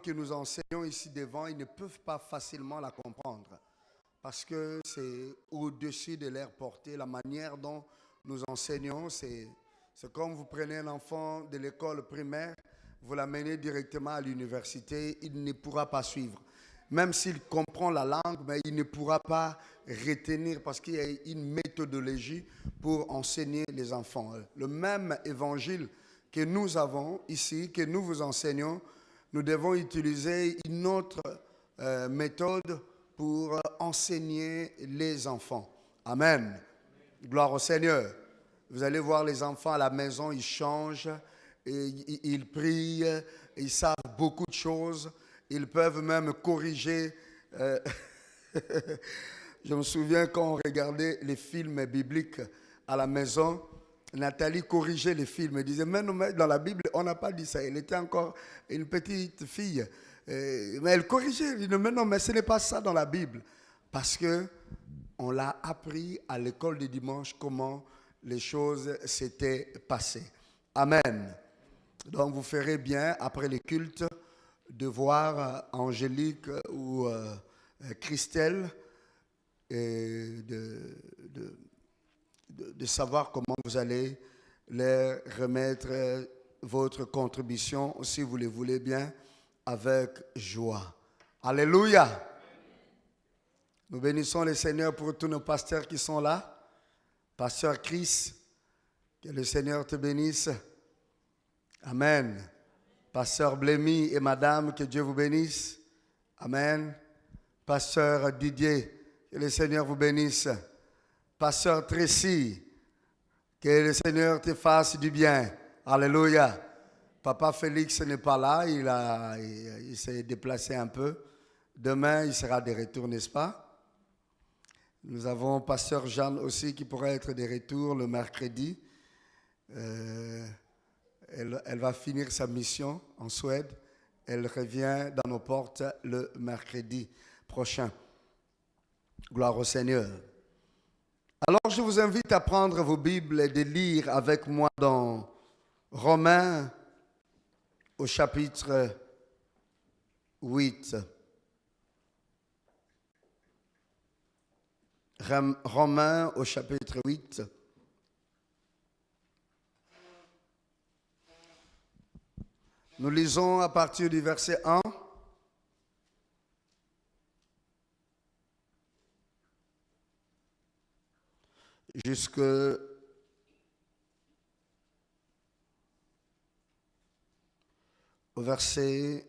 que nous enseignons ici devant, ils ne peuvent pas facilement la comprendre. Parce que c'est au-dessus de leur portée. La manière dont nous enseignons, c'est comme vous prenez un enfant de l'école primaire, vous l'amenez directement à l'université, il ne pourra pas suivre. Même s'il comprend la langue, mais il ne pourra pas retenir parce qu'il y a une méthodologie pour enseigner les enfants. Le même évangile que nous avons ici, que nous vous enseignons, nous devons utiliser une autre méthode pour enseigner les enfants. Amen. Gloire au Seigneur. Vous allez voir les enfants à la maison, ils changent, ils prient, ils savent beaucoup de choses. Ils peuvent même corriger. Je me souviens quand on regardait les films bibliques à la maison, Nathalie corrigeait les films. Elle disait, mais non, mais dans la Bible, on n'a pas dit ça. Elle était encore une petite fille. Mais elle corrigeait. Elle disait, mais non, mais ce n'est pas ça dans la Bible. Parce qu'on l'a appris à l'école du dimanche comment les choses s'étaient passées. Amen. Donc vous ferez bien, après les cultes, de voir Angélique ou Christelle et de savoir comment vous allez leur remettre votre contribution, si vous le voulez bien, avec joie. Alléluia. Nous bénissons le Seigneur pour tous nos pasteurs qui sont là. Pasteur Chris, que le Seigneur te bénisse. Amen. Pasteur Blémy et madame, que Dieu vous bénisse. Amen. Pasteur Didier, que le Seigneur vous bénisse. Pasteur Tracy, que le Seigneur te fasse du bien. Alléluia. Papa Félix n'est pas là, il s'est déplacé un peu. Demain, il sera de retour, n'est-ce pas? Nous avons Pasteur Jeanne aussi qui pourra être de retour le mercredi. Elle va finir sa mission en Suède. Elle revient dans nos portes le mercredi prochain. Gloire au Seigneur. Alors, je vous invite à prendre vos Bibles et de lire avec moi dans Romains au chapitre 8. Romains au chapitre 8. Nous lisons à partir du verset 1 jusqu'au verset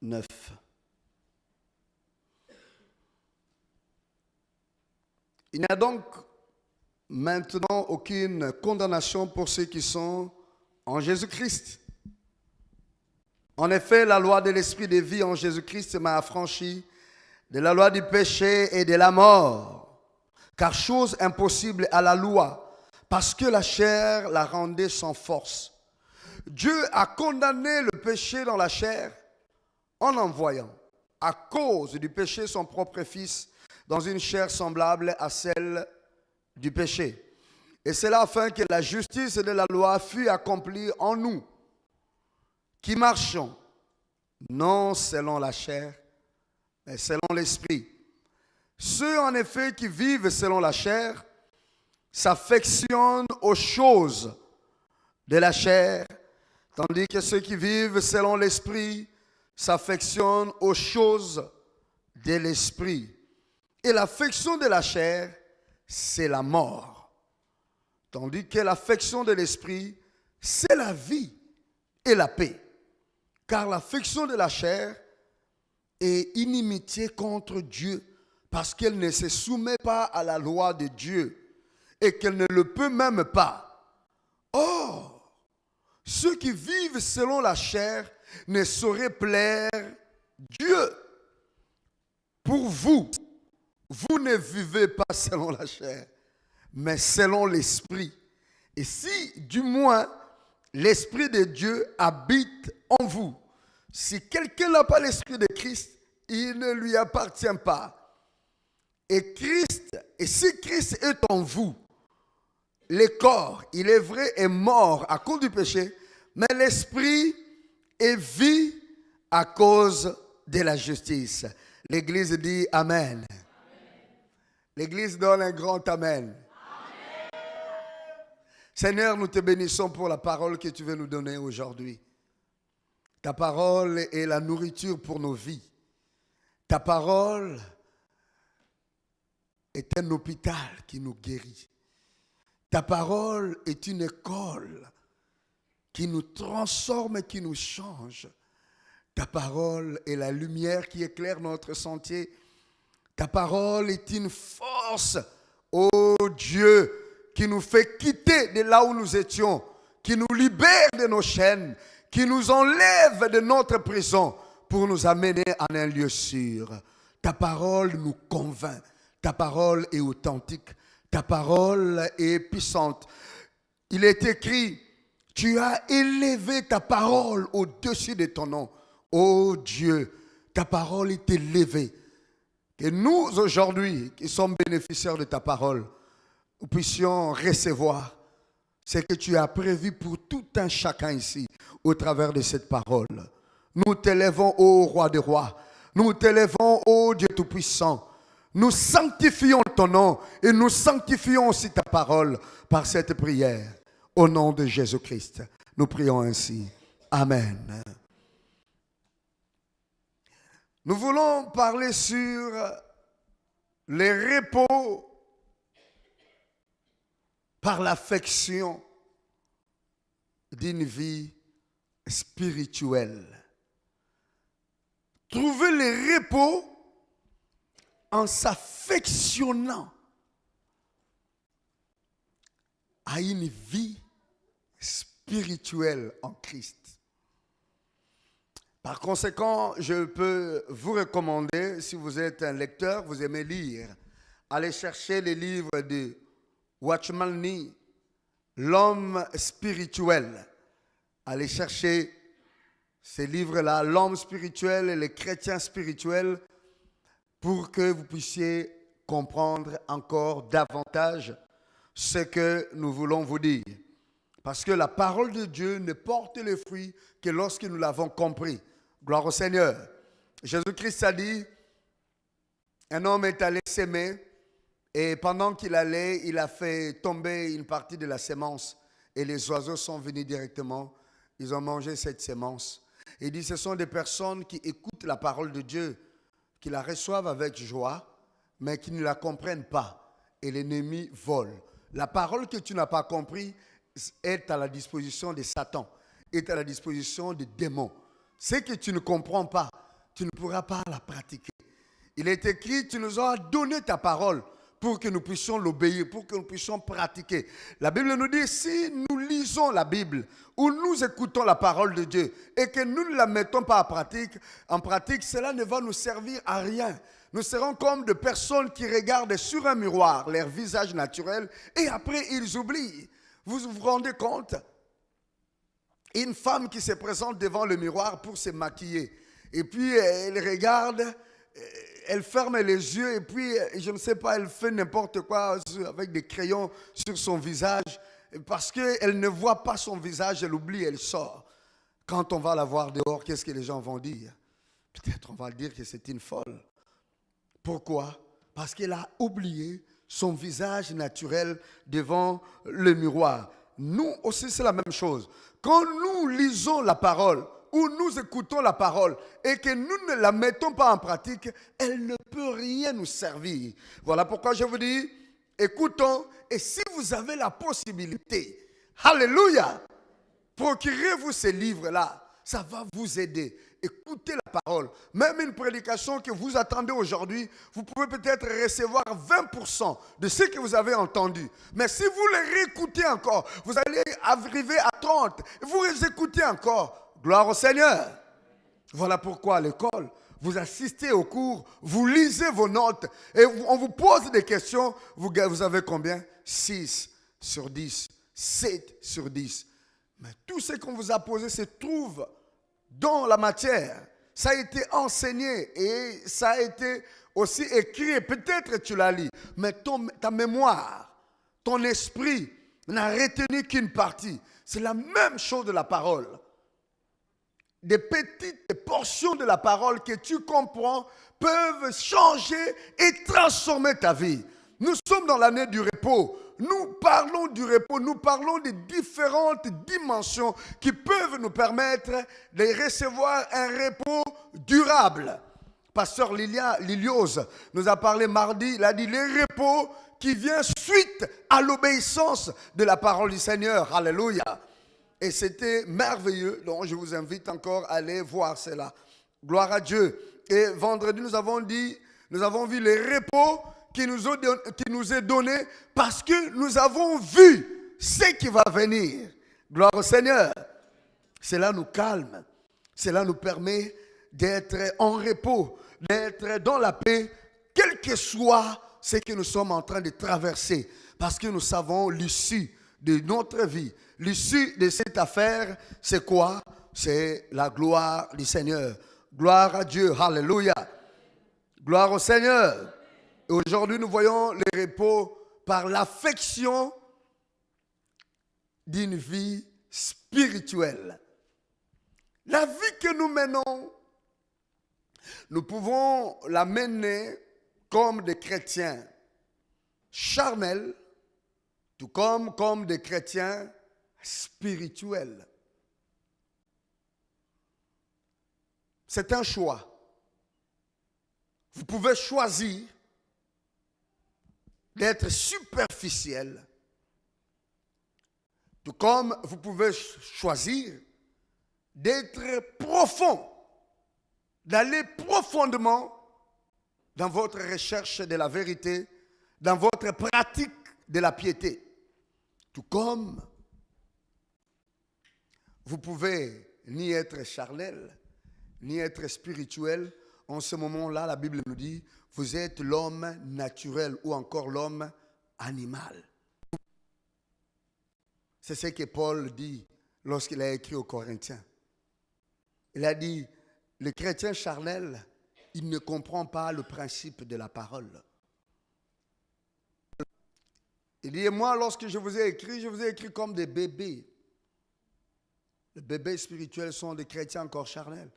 9. Il n'y a donc maintenant aucune condamnation pour ceux qui sont en Jésus-Christ. En effet, la loi de l'esprit de vie en Jésus-Christ m'a affranchi de la loi du péché et de la mort. Car chose impossible à la loi, parce que la chair la rendait sans force. Dieu a condamné le péché dans la chair en envoyant, à cause du péché, son propre Fils dans une chair semblable à celle du péché. Et c'est là afin que la justice de la loi fût accomplie en nous, qui marchons, non selon la chair, mais selon l'esprit. Ceux en effet qui vivent selon la chair s'affectionnent aux choses de la chair, tandis que ceux qui vivent selon l'esprit s'affectionnent aux choses de l'esprit. Et l'affection de la chair, c'est la mort, tandis que l'affection de l'esprit, c'est la vie et la paix. Car l'affection de la chair est inimitié contre Dieu, parce qu'elle ne se soumet pas à la loi de Dieu et qu'elle ne le peut même pas. Or, ceux qui vivent selon la chair ne sauraient plaire Dieu. Pour vous, vous ne vivez pas selon la chair, mais selon l'esprit. Et si, du moins, l'esprit de Dieu habite en vous, si quelqu'un n'a pas l'esprit de Christ, il ne lui appartient pas. Et si Christ est en vous, le corps, il est vrai, est mort à cause du péché, mais l'esprit et vie à cause de la justice. L'Église dit Amen. L'Église donne un grand Amen. Seigneur, nous te bénissons pour la parole que tu veux nous donner aujourd'hui. Ta parole est la nourriture pour nos vies. Ta parole est un hôpital qui nous guérit. Ta parole est une école qui nous transforme et qui nous change. Ta parole est la lumière qui éclaire notre sentier. Ta parole est une force, ô Dieu, qui nous fait quitter de là où nous étions, qui nous libère de nos chaînes, qui nous enlève de notre prison pour nous amener en un lieu sûr. Ta parole nous convainc. Ta parole est authentique. Ta parole est puissante. Il est écrit, tu as élevé ta parole au-dessus de ton nom. Ô Dieu, ta parole est élevée. Que nous, aujourd'hui, qui sommes bénéficiaires de ta parole, nous puissions recevoir ce que tu as prévu pour tout un chacun ici, au travers de cette parole. Nous t'élèvons, ô Roi des rois. Nous t'élèvons, ô Dieu Tout-Puissant. Nous sanctifions ton nom et nous sanctifions aussi ta parole par cette prière. Au nom de Jésus-Christ, nous prions ainsi. Amen. Nous voulons parler sur les repos par l'affection d'une vie spirituelle. Trouver les repos en s'affectionnant à une vie spirituelle en Christ. Par conséquent, je peux vous recommander, si vous êtes un lecteur, vous aimez lire, allez chercher les livres de Watchman Nee, L'homme spirituel. Allez chercher ces livres-là, L'homme spirituel et les chrétiens spirituels, pour que vous puissiez comprendre encore davantage ce que nous voulons vous dire. Parce que la parole de Dieu ne porte les fruits que lorsque nous l'avons compris. Gloire au Seigneur. Jésus-Christ a dit, un homme est allé s'aimer et pendant qu'il allait, il a fait tomber une partie de la sémence et les oiseaux sont venus directement. Ils ont mangé cette sémence. Il dit, ce sont des personnes qui écoutent la parole de Dieu, qui la reçoivent avec joie, mais qui ne la comprennent pas. Et l'ennemi vole. La parole que tu n'as pas compris est à la disposition de Satan, est à la disposition des démons. Ce que tu ne comprends pas, tu ne pourras pas la pratiquer. Il est écrit, tu nous as donné ta parole pour que nous puissions l'obéir, pour que nous puissions pratiquer. La Bible nous dit, si nous lisons la Bible ou nous écoutons la parole de Dieu et que nous ne la mettons pas en pratique, cela ne va nous servir à rien. Nous serons comme des personnes qui regardent sur un miroir leur visage naturel et après ils oublient. Vous vous rendez compte? Une femme qui se présente devant le miroir pour se maquiller. Et puis elle regarde, elle ferme les yeux et puis, je ne sais pas, elle fait n'importe quoi avec des crayons sur son visage. Parce qu'elle ne voit pas son visage, elle oublie, elle sort. Quand on va la voir dehors, qu'est-ce que les gens vont dire? Peut-être on va dire que c'est une folle. Pourquoi? Parce qu'elle a oublié son visage naturel devant le miroir. Nous aussi, c'est la même chose. Quand nous lisons la parole ou nous écoutons la parole et que nous ne la mettons pas en pratique, elle ne peut rien nous servir. Voilà pourquoi je vous dis, écoutons, et si vous avez la possibilité, alléluia, procurez-vous ces livres-là, ça va vous aider. Écoutez la parole. Même une prédication que vous attendez aujourd'hui, vous pouvez peut-être recevoir 20% de ce que vous avez entendu. Mais si vous les réécoutez encore, vous allez arriver à 30. Vous les écoutez encore. Gloire au Seigneur. Voilà pourquoi à l'école, vous assistez au cours, vous lisez vos notes et on vous pose des questions. Vous avez combien? 6 sur 10, 7 sur 10. Mais tout ce qu'on vous a posé se trouve dans la matière. Ça a été enseigné et ça a été aussi écrit. Peut-être tu l'as lu, mais ta mémoire, ton esprit n'a retenu qu'une partie. C'est la même chose de la parole. des petites portions de la parole que tu comprends peuvent changer et transformer ta vie. Nous sommes dans l'année du repos. Nous parlons du repos, nous parlons des différentes dimensions qui peuvent nous permettre de recevoir un repos durable. Pasteur Liliose nous a parlé mardi, il a dit les repos qui viennent suite à l'obéissance de la parole du Seigneur. Alléluia. Et c'était merveilleux, donc je vous invite encore à aller voir cela. Gloire à Dieu. Et vendredi, nous avons vu les repos qui nous est donné parce que nous avons vu ce qui va venir. Gloire au Seigneur. Cela nous calme. Cela nous permet d'être en repos, d'être dans la paix, quel que soit ce que nous sommes en train de traverser. Parce que nous savons l'issue de notre vie. L'issue de cette affaire, c'est quoi? C'est la gloire du Seigneur. Gloire à Dieu. Alléluia. Gloire au Seigneur. Et aujourd'hui, nous voyons le repos par l'affection d'une vie spirituelle. La vie que nous menons, nous pouvons la mener comme des chrétiens charnels, tout comme des chrétiens spirituels. C'est un choix. Vous pouvez choisir d'être superficiel, tout comme vous pouvez choisir d'être profond, d'aller profondément dans votre recherche de la vérité, dans votre pratique de la piété. Tout comme vous pouvez ni être charnel, ni être spirituel. En ce moment-là, la Bible nous dit, vous êtes l'homme naturel ou encore l'homme animal. C'est ce que Paul dit lorsqu'il a écrit aux Corinthiens. Il a dit, le chrétien charnel, il ne comprend pas le principe de la parole. Il dit, moi, lorsque je vous ai écrit comme des bébés. Les bébés spirituels sont des chrétiens encore charnels.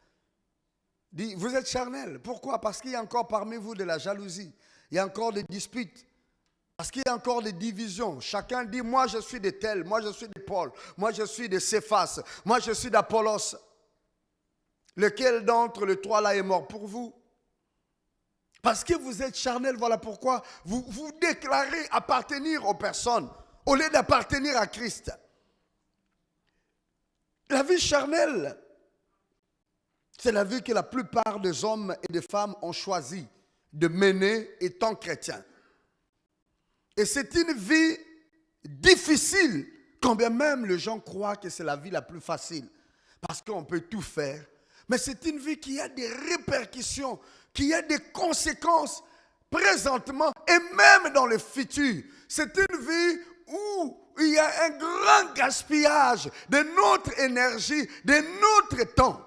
Il dit, vous êtes charnels. Pourquoi? Parce qu'il y a encore parmi vous de la jalousie. Il y a encore des disputes. Parce qu'il y a encore des divisions. Chacun dit, moi je suis de tel, moi je suis de Paul, moi je suis de Céphas, moi je suis d'Apollos. Lequel d'entre les trois là est mort pour vous? Parce que vous êtes charnel, voilà pourquoi vous déclarez appartenir aux personnes au lieu d'appartenir à Christ. La vie charnelle, c'est la vie que la plupart des hommes et des femmes ont choisi de mener étant chrétiens. Et c'est une vie difficile, quand bien même les gens croient que c'est la vie la plus facile, parce qu'on peut tout faire. Mais c'est une vie qui a des répercussions, qui a des conséquences présentement et même dans le futur. C'est une vie où il y a un grand gaspillage de notre énergie, de notre temps.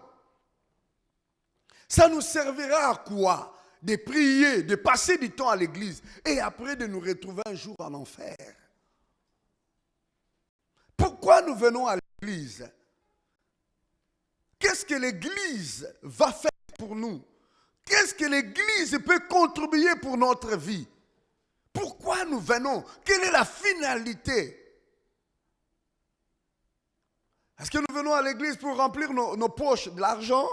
Ça nous servira à quoi? De prier, de passer du temps à l'église et après de nous retrouver un jour en enfer. Pourquoi nous venons à l'église? Qu'est-ce que l'église va faire pour nous? Qu'est-ce que l'église peut contribuer pour notre vie? Pourquoi nous venons? Quelle est la finalité? Est-ce que nous venons à l'église pour remplir nos poches de l'argent?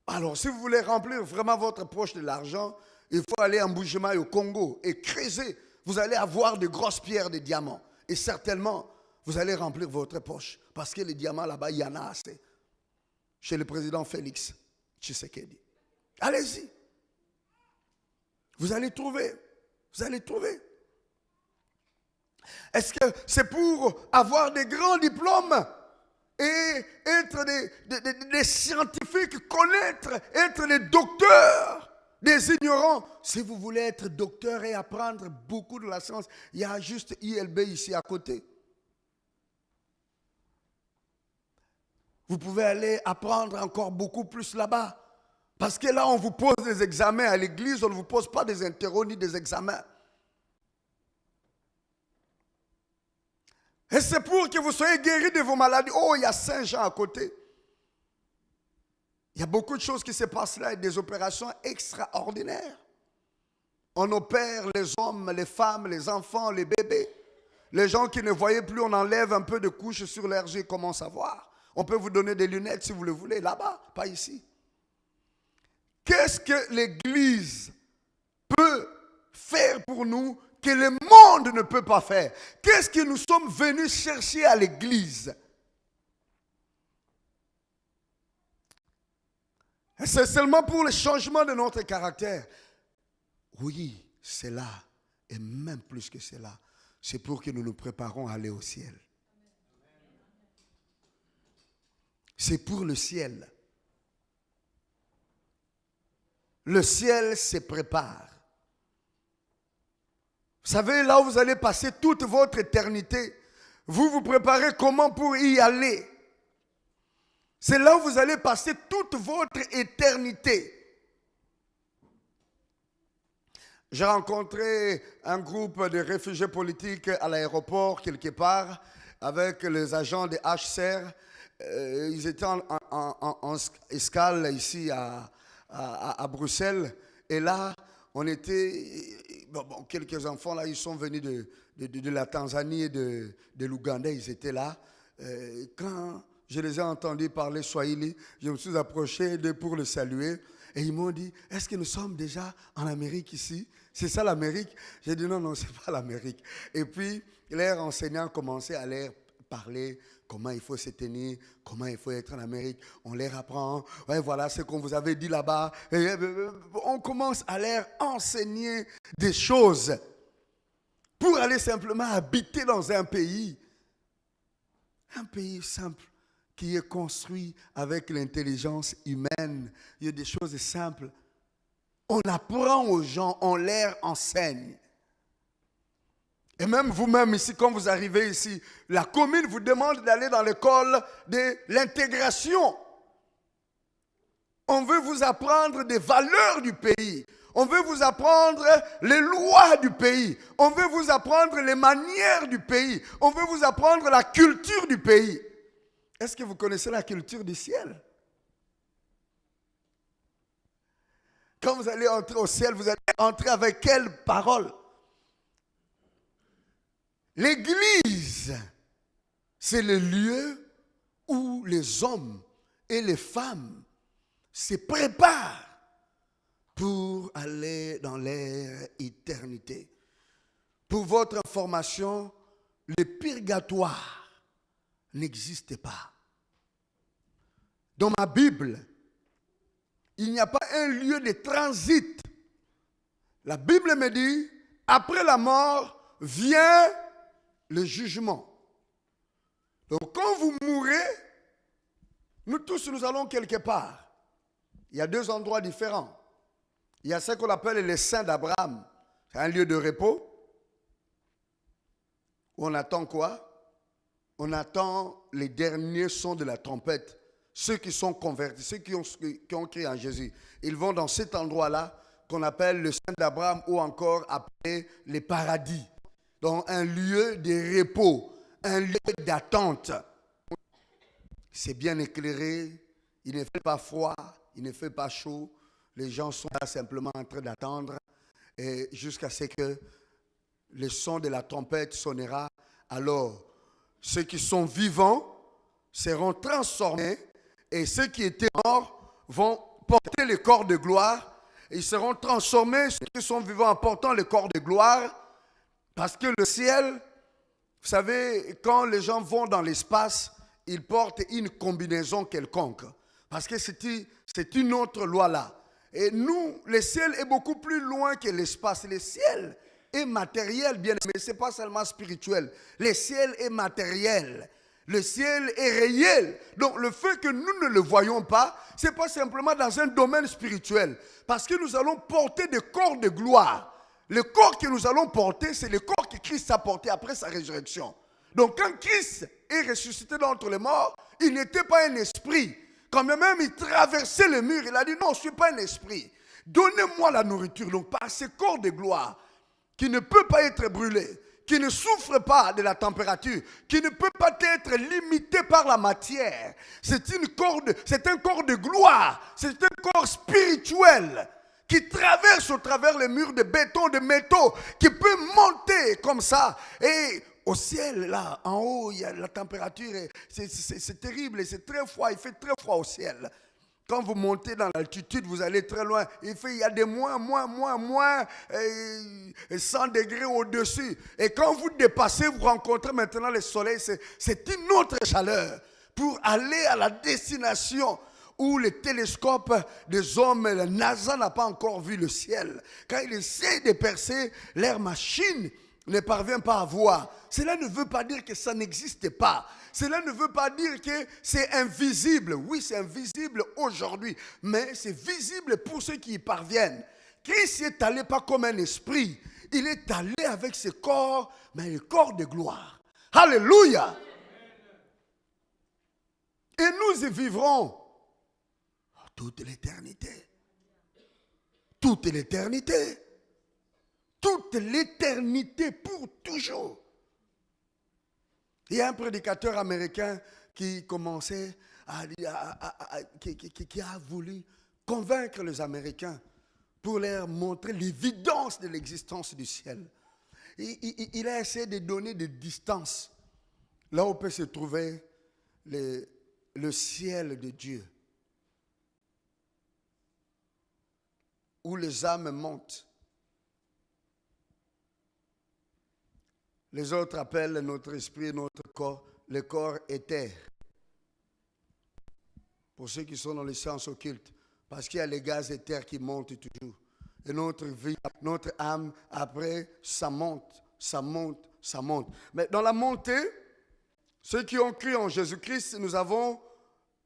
Alors, si vous voulez remplir vraiment votre poche de l'argent, il faut aller en Mbuji-Mayi au Congo et creuser. Vous allez avoir de grosses pierres, de diamants. Et certainement, vous allez remplir votre poche. Parce que les diamants là-bas, il y en a assez. Chez le président Félix Tshisekedi. Allez-y. Vous allez trouver. Vous allez trouver. Est-ce que c'est pour avoir des grands diplômes et être des scientifiques, connaître, être des docteurs, des ignorants? Si vous voulez être docteur et apprendre beaucoup de la science, il y a juste ILB ici à côté. Vous pouvez aller apprendre encore beaucoup plus là-bas. Parce que là, on vous pose des examens à l'église, on ne vous pose pas des interros ni des examens. Et c'est pour que vous soyez guéris de vos maladies. Oh, il y a Saint-Jean à côté. Il y a beaucoup de choses qui se passent là et des opérations extraordinaires. On opère les hommes, les femmes, les enfants, les bébés. Les gens qui ne voyaient plus, on enlève un peu de couches sur leurs yeux et commencent à voir. On peut vous donner des lunettes si vous le voulez, là-bas, pas ici. Qu'est-ce que l'Église peut faire pour nous que le monde ne peut pas faire? Qu'est-ce que nous sommes venus chercher à l'Église? C'est seulement pour le changement de notre caractère. Oui, c'est là, et même plus que cela, c'est pour que nous nous préparons à aller au ciel. C'est pour le ciel. Le ciel se prépare. Vous savez, là où vous allez passer toute votre éternité, vous vous préparez comment pour y aller? C'est là où vous allez passer toute votre éternité. J'ai rencontré un groupe de réfugiés politiques à l'aéroport, quelque part, avec les agents des HCR. Ils étaient en escale ici à Bruxelles. Et là, on était... quelques enfants, là, ils sont venus de la Tanzanie et de l'Ouganda. Ils étaient là. Quand je les ai entendus parler Swahili, je me suis approché d'eux pour le saluer. Et ils m'ont dit, est-ce que nous sommes déjà en Amérique ici? C'est ça l'Amérique? J'ai dit, non, non, ce n'est pas l'Amérique. Et puis, leur enseignant commençait à leur parler comment il faut se tenir, comment il faut être en Amérique. On leur apprend, ouais, voilà ce qu'on vous avait dit là-bas. On commence à leur enseigner des choses pour aller simplement habiter dans un pays simple, qui est construit avec l'intelligence humaine. Il y a des choses simples. On apprend aux gens, on leur enseigne. Et même vous-même ici, quand vous arrivez ici, la commune vous demande d'aller dans l'école de l'intégration. On veut vous apprendre des valeurs du pays. On veut vous apprendre les lois du pays. On veut vous apprendre les manières du pays. On veut vous apprendre la culture du pays. Est-ce que vous connaissez la culture du ciel? Quand vous allez entrer au ciel, vous allez entrer avec quelle parole? L'Église, c'est le lieu où les hommes et les femmes se préparent pour aller dans leur éternité. Pour votre information, le purgatoire n'existe pas. Dans ma Bible, il n'y a pas un lieu de transit. La Bible me dit, après la mort, vient le jugement. Donc quand vous mourrez, nous tous nous allons quelque part. Il y a deux endroits différents. Il y a ce qu'on appelle les saints d'Abraham. C'est un lieu de repos. Où on attend quoi? On attend les derniers sons de la trompette. Ceux qui sont convertis, ceux qui ont cru en Jésus. Ils vont dans cet endroit-là qu'on appelle le saint d'Abraham ou encore appelé les paradis. Donc un lieu de repos, un lieu d'attente. C'est bien éclairé, il ne fait pas froid, il ne fait pas chaud. Les gens sont là simplement en train d'attendre jusqu'à ce que le son de la trompette sonnera. Alors, ceux qui sont vivants seront transformés et ceux qui étaient morts vont porter le corps de gloire. Ils seront transformés, ceux qui sont vivants en portant le corps de gloire. Parce que le ciel, vous savez, quand les gens vont dans l'espace, ils portent une combinaison quelconque. Parce que c'est une autre loi là. Et nous, le ciel est beaucoup plus loin que l'espace. Le ciel est matériel, bien aimé. Ce n'est pas seulement spirituel. Le ciel est matériel. Le ciel est réel. Donc le fait que nous ne le voyons pas, ce n'est pas simplement dans un domaine spirituel. Parce que nous allons porter des corps de gloire. Le corps que nous allons porter, c'est le corps que Christ a porté après sa résurrection. Donc quand Christ est ressuscité d'entre les morts, il n'était pas un esprit. Quand même il traversait le mur, il a dit non, je ne suis pas un esprit. Donnez-moi la nourriture. Donc par ce corps de gloire qui ne peut pas être brûlé, qui ne souffre pas de la température, qui ne peut pas être limité par la matière. C'est un corps de gloire, c'est un corps spirituel qui traverse au travers les murs de béton, de métaux, qui peut monter comme ça. Et au ciel, là, en haut, il y a la température, c'est terrible, et c'est très froid, il fait très froid au ciel. Quand vous montez dans l'altitude, vous allez très loin. Il y a des moins 100 degrés au-dessus. Et quand vous dépassez, vous rencontrez maintenant le soleil. C'est une autre chaleur pour aller à la destination où les télescopes des hommes, la NASA n'a pas encore vu le ciel. Quand il essaie de percer, leur machine ne parvient pas à voir. Cela ne veut pas dire que ça n'existe pas. Cela ne veut pas dire que c'est invisible. Oui, c'est invisible aujourd'hui, mais c'est visible pour ceux qui y parviennent. Christ n'est allé pas comme un esprit. Il est allé avec ce corps, mais le corps de gloire. Alléluia. Et nous y vivrons toute l'éternité. Toute l'éternité. Toute l'éternité pour toujours. Il y a un prédicateur américain qui commençait qui a voulu convaincre les Américains pour leur montrer l'évidence de l'existence du ciel. Il a essayé de donner des distances là où peut se trouver le ciel de Dieu, où les âmes montent. Les autres appellent notre esprit, notre corps, le corps éther. Pour ceux qui sont dans les sciences occultes, parce qu'il y a les gaz éthers qui montent toujours. Et notre vie, notre âme, après, ça monte, ça monte, ça monte. Mais dans la montée, ceux qui ont cru en Jésus-Christ, nous avons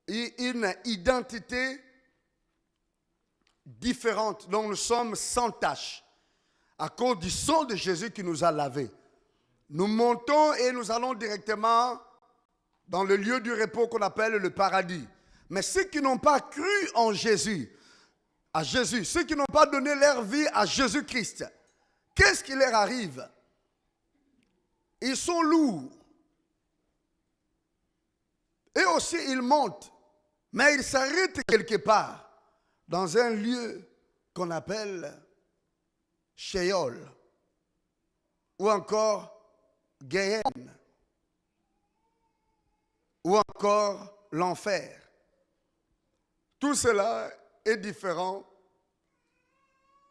une identité différente, dont nous sommes sans tache, à cause du sang de Jésus qui nous a lavés. Nous montons et nous allons directement dans le lieu du repos qu'on appelle le paradis. Mais ceux qui n'ont pas cru en Jésus, à Jésus, ceux qui n'ont pas donné leur vie à Jésus-Christ, qu'est-ce qui leur arrive? Ils sont lourds. Et aussi, ils montent. Mais ils s'arrêtent quelque part, dans un lieu qu'on appelle Sheol, ou encore Guéhenne, ou encore l'enfer. Tout cela est différent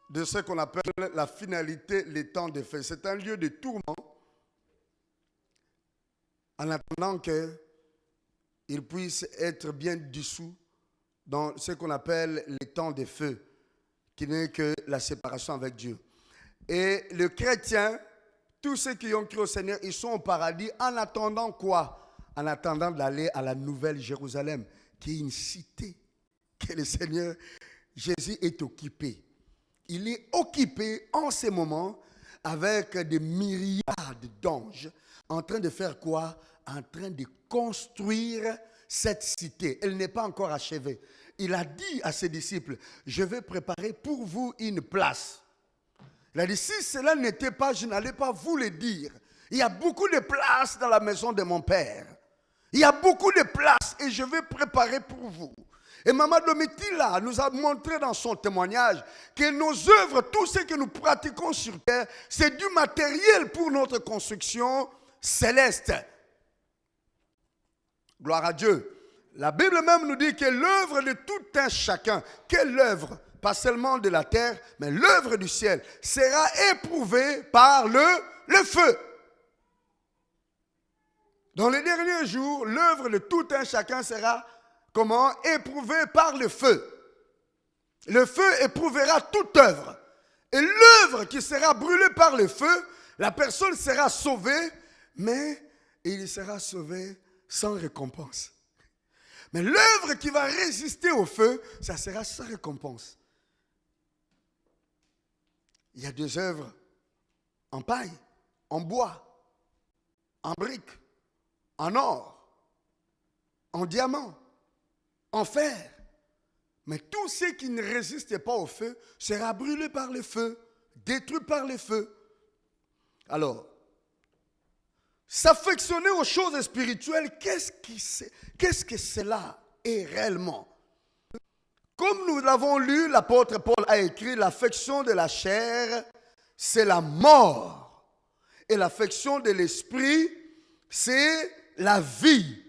de ce qu'on appelle la finalité, les temps de feu. C'est un lieu de tourment en attendant qu'il puisse être bien dissous dans ce qu'on appelle les temps de feu, qui n'est que la séparation avec Dieu. Et le chrétien, tous ceux qui ont cru au Seigneur, ils sont au paradis en attendant quoi? En attendant d'aller à la nouvelle Jérusalem, qui est une cité que le Seigneur Jésus est occupé. Il est occupé en ce moment avec des myriades d'anges en train de faire quoi? En train de construire cette cité. Elle n'est pas encore achevée. Il a dit à ses disciples, je vais préparer pour vous une place. Il a dit, si cela n'était pas, je n'allais pas vous le dire. Il y a beaucoup de places dans la maison de mon Père. Il y a beaucoup de places et je vais préparer pour vous. Et Maman Domitila nous a montré dans son témoignage que nos œuvres, tout ce que nous pratiquons sur terre, c'est du matériel pour notre construction céleste. Gloire à Dieu. La Bible même nous dit que l'œuvre de tout un chacun, quelle œuvre? Pas seulement de la terre, mais l'œuvre du ciel sera éprouvée par le feu. Dans les derniers jours, l'œuvre de tout un chacun sera comment? Éprouvée par le feu. Le feu éprouvera toute œuvre. Et l'œuvre qui sera brûlée par le feu, la personne sera sauvée, mais il sera sauvé sans récompense. Mais l'œuvre qui va résister au feu, ça sera sans récompense. Il y a des œuvres en paille, en bois, en briques, en or, en diamant, en fer. Mais tout ce qui ne résiste pas au feu sera brûlé par le feu, détruit par le feu. Alors, S'affectionner aux choses spirituelles, qu'est-ce que cela est réellement? Comme nous l'avons lu, l'apôtre Paul a écrit, l'affection de la chair, c'est la mort. Et l'affection de l'esprit, c'est la vie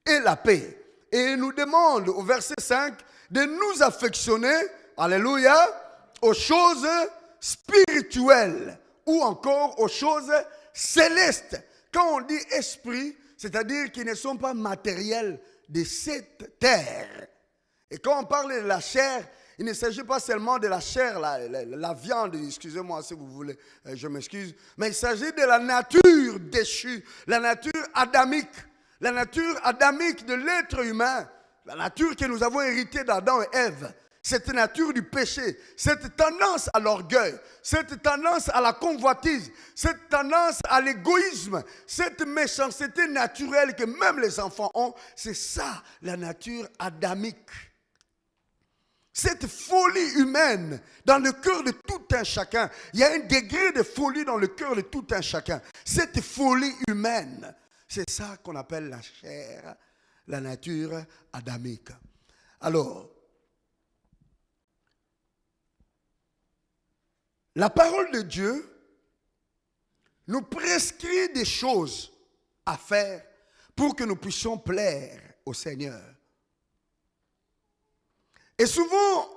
et la paix. Et il nous demande au verset 5 de nous affectionner, alléluia, aux choses spirituelles ou encore aux choses célestes. Quand on dit esprit, c'est-à-dire qu'ils ne sont pas matériels de cette terre. Et quand on parle de la chair, il ne s'agit pas seulement de la chair, la viande, excusez-moi si vous voulez, je m'excuse, mais il s'agit de la nature déchue, la nature adamique de l'être humain, la nature que nous avons héritée d'Adam et Ève. Cette nature du péché, cette tendance à l'orgueil, cette tendance à la convoitise, cette tendance à l'égoïsme, cette méchanceté naturelle que même les enfants ont, c'est ça la nature adamique. Cette folie humaine dans le cœur de tout un chacun, il y a un degré de folie dans le cœur de tout un chacun. Cette folie humaine, c'est ça qu'on appelle la chair, la nature adamique. Alors, la parole de Dieu nous prescrit des choses à faire pour que nous puissions plaire au Seigneur. Et souvent,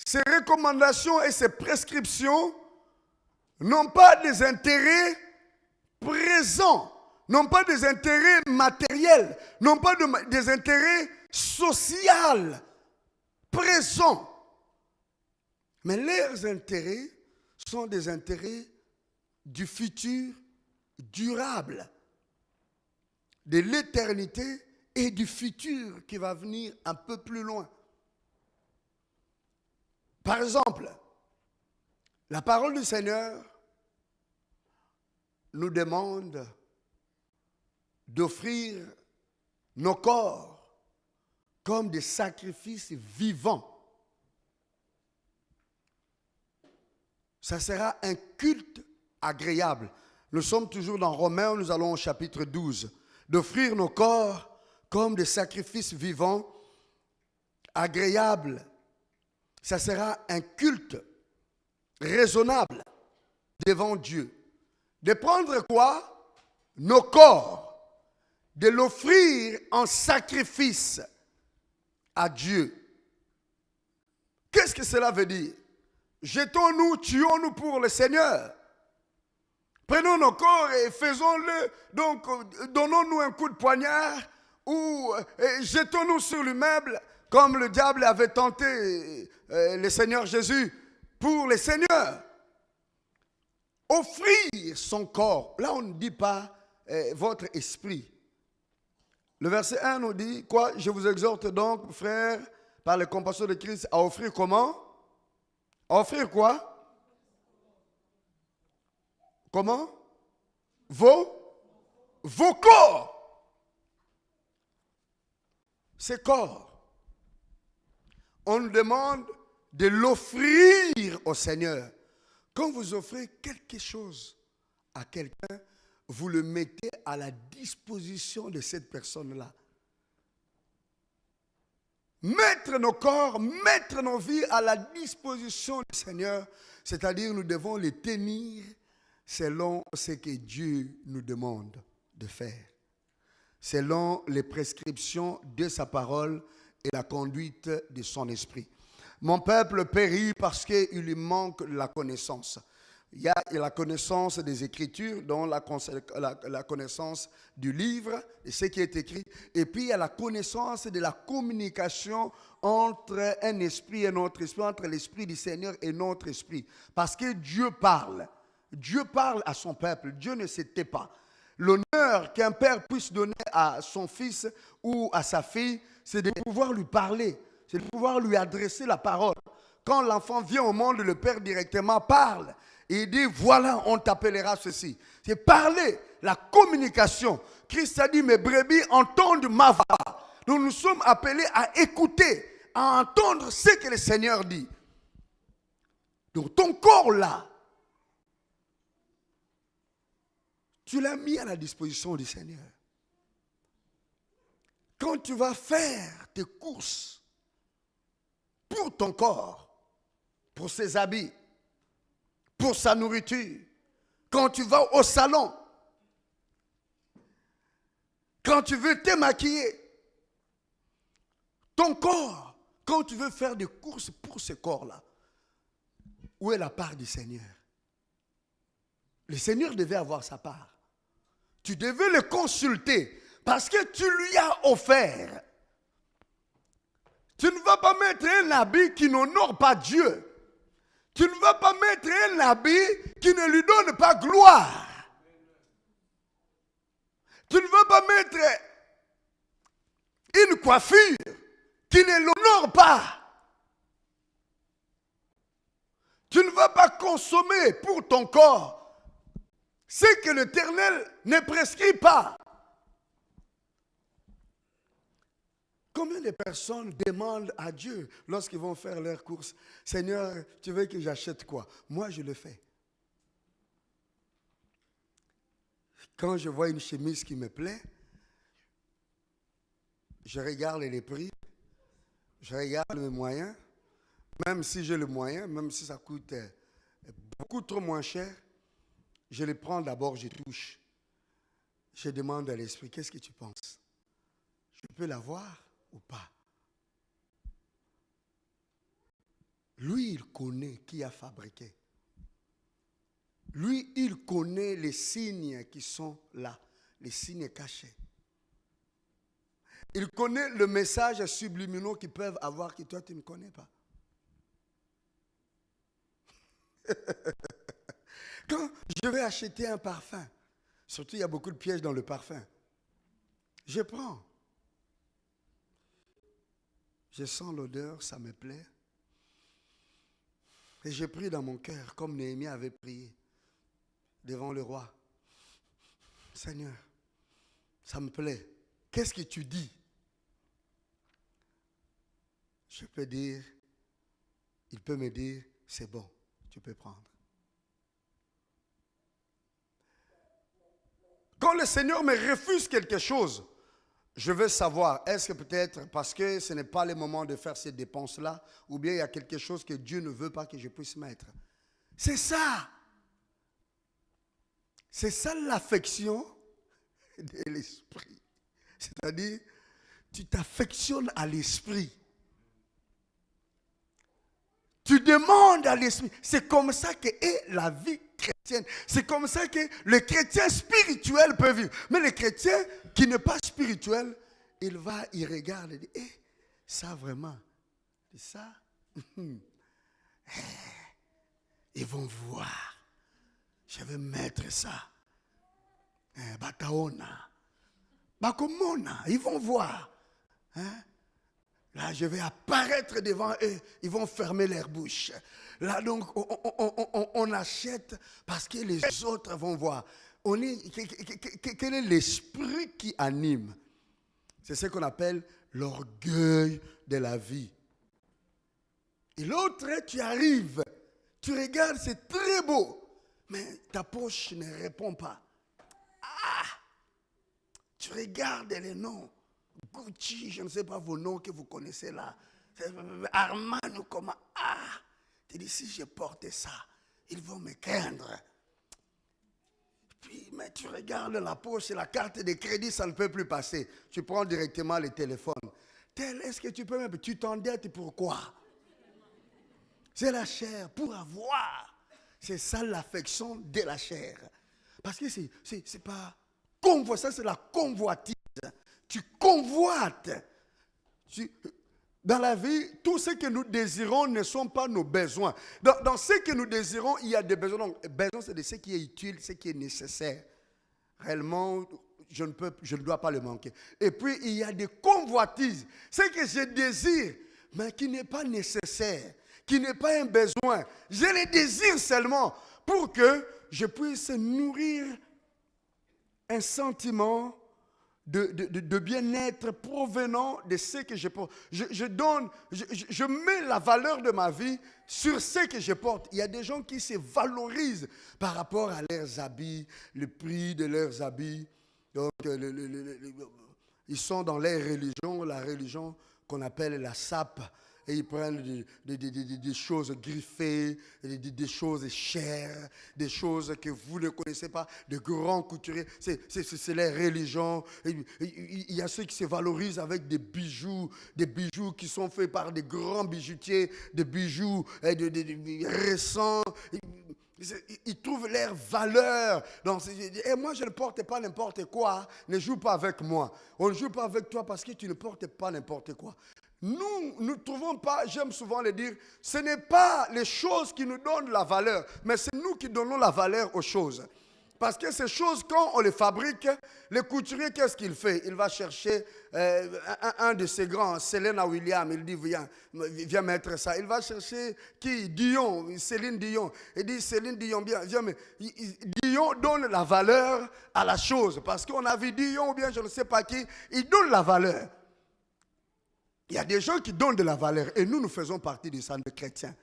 ces recommandations et ces prescriptions n'ont pas des intérêts présents, n'ont pas des intérêts matériels, n'ont pas des intérêts sociaux présents. Mais leurs intérêts sont des intérêts du futur durable, de l'éternité et du futur qui va venir un peu plus loin. Par exemple, la parole du Seigneur nous demande d'offrir nos corps comme des sacrifices vivants. Ça sera un culte agréable. Nous sommes toujours dans Romains, nous allons au chapitre 12. D'offrir nos corps comme des sacrifices vivants, agréables. Ça sera un culte raisonnable devant Dieu. De prendre quoi? Nos corps. De l'offrir en sacrifice à Dieu. Qu'est-ce que cela veut dire? Jetons-nous, tuons-nous pour le Seigneur. Prenons nos corps et faisons-le. Donc, donnons-nous un coup de poignard ou jetons-nous sur l'immeuble comme le diable avait tenté le Seigneur Jésus pour le Seigneur. Offrir son corps. Là, on ne dit pas votre esprit. Le verset 1 nous dit quoi? Je vous exhorte donc, frères, par les compassions de Christ, à offrir comment? À offrir quoi? Comment? Vos corps. Ces corps. On nous demande de l'offrir au Seigneur. Quand vous offrez quelque chose à quelqu'un, vous le mettez à la disposition de cette personne-là. Mettre nos corps, mettre nos vies à la disposition du Seigneur, c'est-à-dire nous devons les tenir selon ce que Dieu nous demande de faire, selon les prescriptions de sa parole et la conduite de son esprit. Mon peuple périt parce qu'il lui manque la connaissance. Il y a la connaissance des Écritures, dont la connaissance du livre, de ce qui est écrit. Et puis il y a la connaissance de la communication entre un esprit et notre esprit, entre l'esprit du Seigneur et notre esprit. Parce que Dieu parle. Dieu parle à son peuple. Dieu ne se tait pas. L'honneur qu'un père puisse donner à son fils ou à sa fille, c'est de pouvoir lui parler. C'est de pouvoir lui adresser la parole. Quand l'enfant vient au monde, le père directement parle. Et il dit, voilà, on t'appellera ceci. C'est parler, la communication. Christ a dit, mes brebis entendent ma voix. Donc nous sommes appelés à écouter, à entendre ce que le Seigneur dit. Donc ton corps là, tu l'as mis à la disposition du Seigneur. Quand tu vas faire tes courses pour ton corps, pour ses habits, pour sa nourriture, quand tu vas au salon, quand tu veux te maquiller, ton corps, quand tu veux faire des courses pour ce corps-là, où est la part du Seigneur? Le Seigneur devait avoir sa part. Tu devais le consulter parce que tu lui as offert. Tu ne vas pas mettre un habit qui n'honore pas Dieu. Tu ne vas pas mettre un habit qui ne lui donne pas gloire. Tu ne vas pas mettre une coiffure qui ne l'honore pas. Tu ne vas pas consommer pour ton corps ce que l'Éternel ne prescrit pas. Combien de personnes demandent à Dieu lorsqu'ils vont faire leurs courses, Seigneur, tu veux que j'achète quoi? Moi, je le fais. Quand je vois une chemise qui me plaît, je regarde les prix, je regarde mes moyens, même si j'ai le moyen, même si ça coûte beaucoup trop moins cher, je les prends d'abord, je touche. Je demande à l'Esprit, qu'est-ce que tu penses? Je peux l'avoir ou pas? Lui, il connaît qui a fabriqué. Lui, il connaît les signes qui sont là, les signes cachés. Il connaît le message subliminaux qu'ils peuvent avoir que toi, tu ne connais pas. Quand je vais acheter un parfum, surtout il y a beaucoup de pièges dans le parfum, je prends. Je sens l'odeur, ça me plaît. Et j'ai pris dans mon cœur, comme Néhémie avait prié devant le roi. Seigneur, ça me plaît. Qu'est-ce que tu dis? Je peux dire, il peut me dire, c'est bon, tu peux prendre. Quand le Seigneur me refuse quelque chose, je veux savoir, est-ce que peut-être parce que ce n'est pas le moment de faire ces dépenses-là, ou bien il y a quelque chose que Dieu ne veut pas que je puisse mettre. C'est ça. C'est ça l'affection de l'esprit. C'est-à-dire, tu t'affectionnes à l'esprit. Tu demandes à l'esprit. C'est comme ça qu'est la vie chrétienne. C'est comme ça que le chrétien spirituel peut vivre. Mais le chrétien qui n'est pas spirituel, il regarde et dit, ça vraiment, c'est ça. Ils vont voir. Je vais mettre ça. Bataona. Bakomona. Ils vont voir. Là, je vais apparaître devant eux. Ils vont fermer leur bouche. Là, donc, on achète parce que les autres vont voir. Quel est l'esprit qui anime? C'est ce qu'on appelle l'orgueil de la vie. Et l'autre, tu arrives, tu regardes, c'est très beau, mais ta poche ne répond pas. Tu regardes les noms. Gucci, je ne sais pas vos noms que vous connaissez là. Armani ou comment. Tu dis, si je porte ça, ils vont me craindre. Puis, mais tu regardes la poche et la carte de crédit, ça ne peut plus passer. Tu prends directement le téléphone. Est-ce que tu peux même, tu t'endettes pourquoi? C'est la chair, pour avoir. C'est ça l'affection de la chair. Parce que c'est pas ça c'est la convoitise. Tu convoites. Dans la vie, tout ce que nous désirons ne sont pas nos besoins. Dans ce que nous désirons, il y a des besoins. Donc, besoin, c'est de ce qui est utile, ce qui est nécessaire. Réellement, je ne dois pas le manquer. Et puis, il y a des convoitises. Ce que je désire, mais qui n'est pas nécessaire, qui n'est pas un besoin. Je le désire seulement pour que je puisse nourrir un sentiment de bien-être provenant de ce que je porte. Je mets la valeur de ma vie sur ce que je porte. Il y a des gens qui se valorisent par rapport à leurs habits, le prix de leurs habits. Donc, ils sont dans leur religion, la religion qu'on appelle la sape. Et ils prennent des choses griffées, des choses chères, des choses que vous ne connaissez pas, de grands couturiers. C'est leur religion. Il y a ceux qui se valorisent avec des bijoux qui sont faits par des grands bijoutiers, des bijoux récents. Ils trouvent leur valeur. Et moi, je ne porte pas n'importe quoi. Ne joue pas avec moi. On ne joue pas avec toi parce que tu ne portes pas n'importe quoi. Nous ne trouvons pas, j'aime souvent le dire, ce n'est pas les choses qui nous donnent la valeur, mais c'est nous qui donnons la valeur aux choses. Parce que ces choses, quand on les fabrique, le couturier, qu'est-ce qu'il fait? Il va chercher un de ses grands, Serena Williams, il dit, viens mettre ça. Il va chercher qui? Dion, Céline Dion. Il dit, Céline Dion, viens, mais Dion donne la valeur à la chose. Parce qu'on a vu Dion, ou bien je ne sais pas qui, il donne la valeur. Il y a des gens qui donnent de la valeur et nous faisons partie de ça, les chrétiens.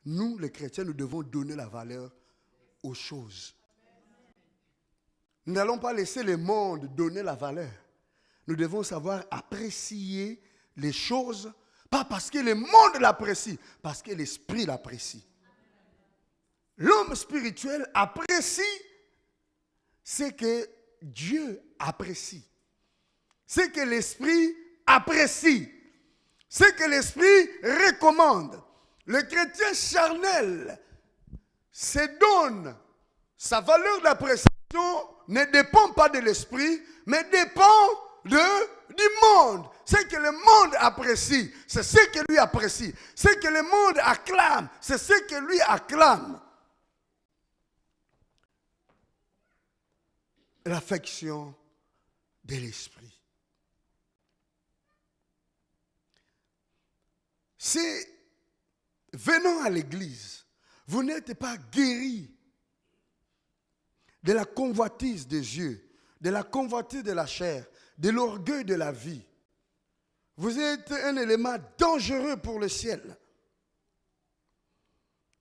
Nous, les chrétiens, nous devons donner la valeur aux choses. Nous n'allons pas laisser le monde donner la valeur. Nous devons savoir apprécier les choses, pas parce que le monde l'apprécie, parce que l'esprit l'apprécie. L'homme spirituel apprécie ce que Dieu apprécie, ce que l'esprit apprécie. Ce que l'esprit recommande. Le chrétien charnel se donne. Sa valeur d'appréciation ne dépend pas de l'esprit, mais dépend du monde. Ce que le monde apprécie, c'est ce que lui apprécie. Ce que le monde acclame, c'est ce que lui acclame. L'affection de l'esprit. Si, venant à l'église, vous n'êtes pas guéri de la convoitise des yeux, de la convoitise de la chair, de l'orgueil de la vie, vous êtes un élément dangereux pour le ciel.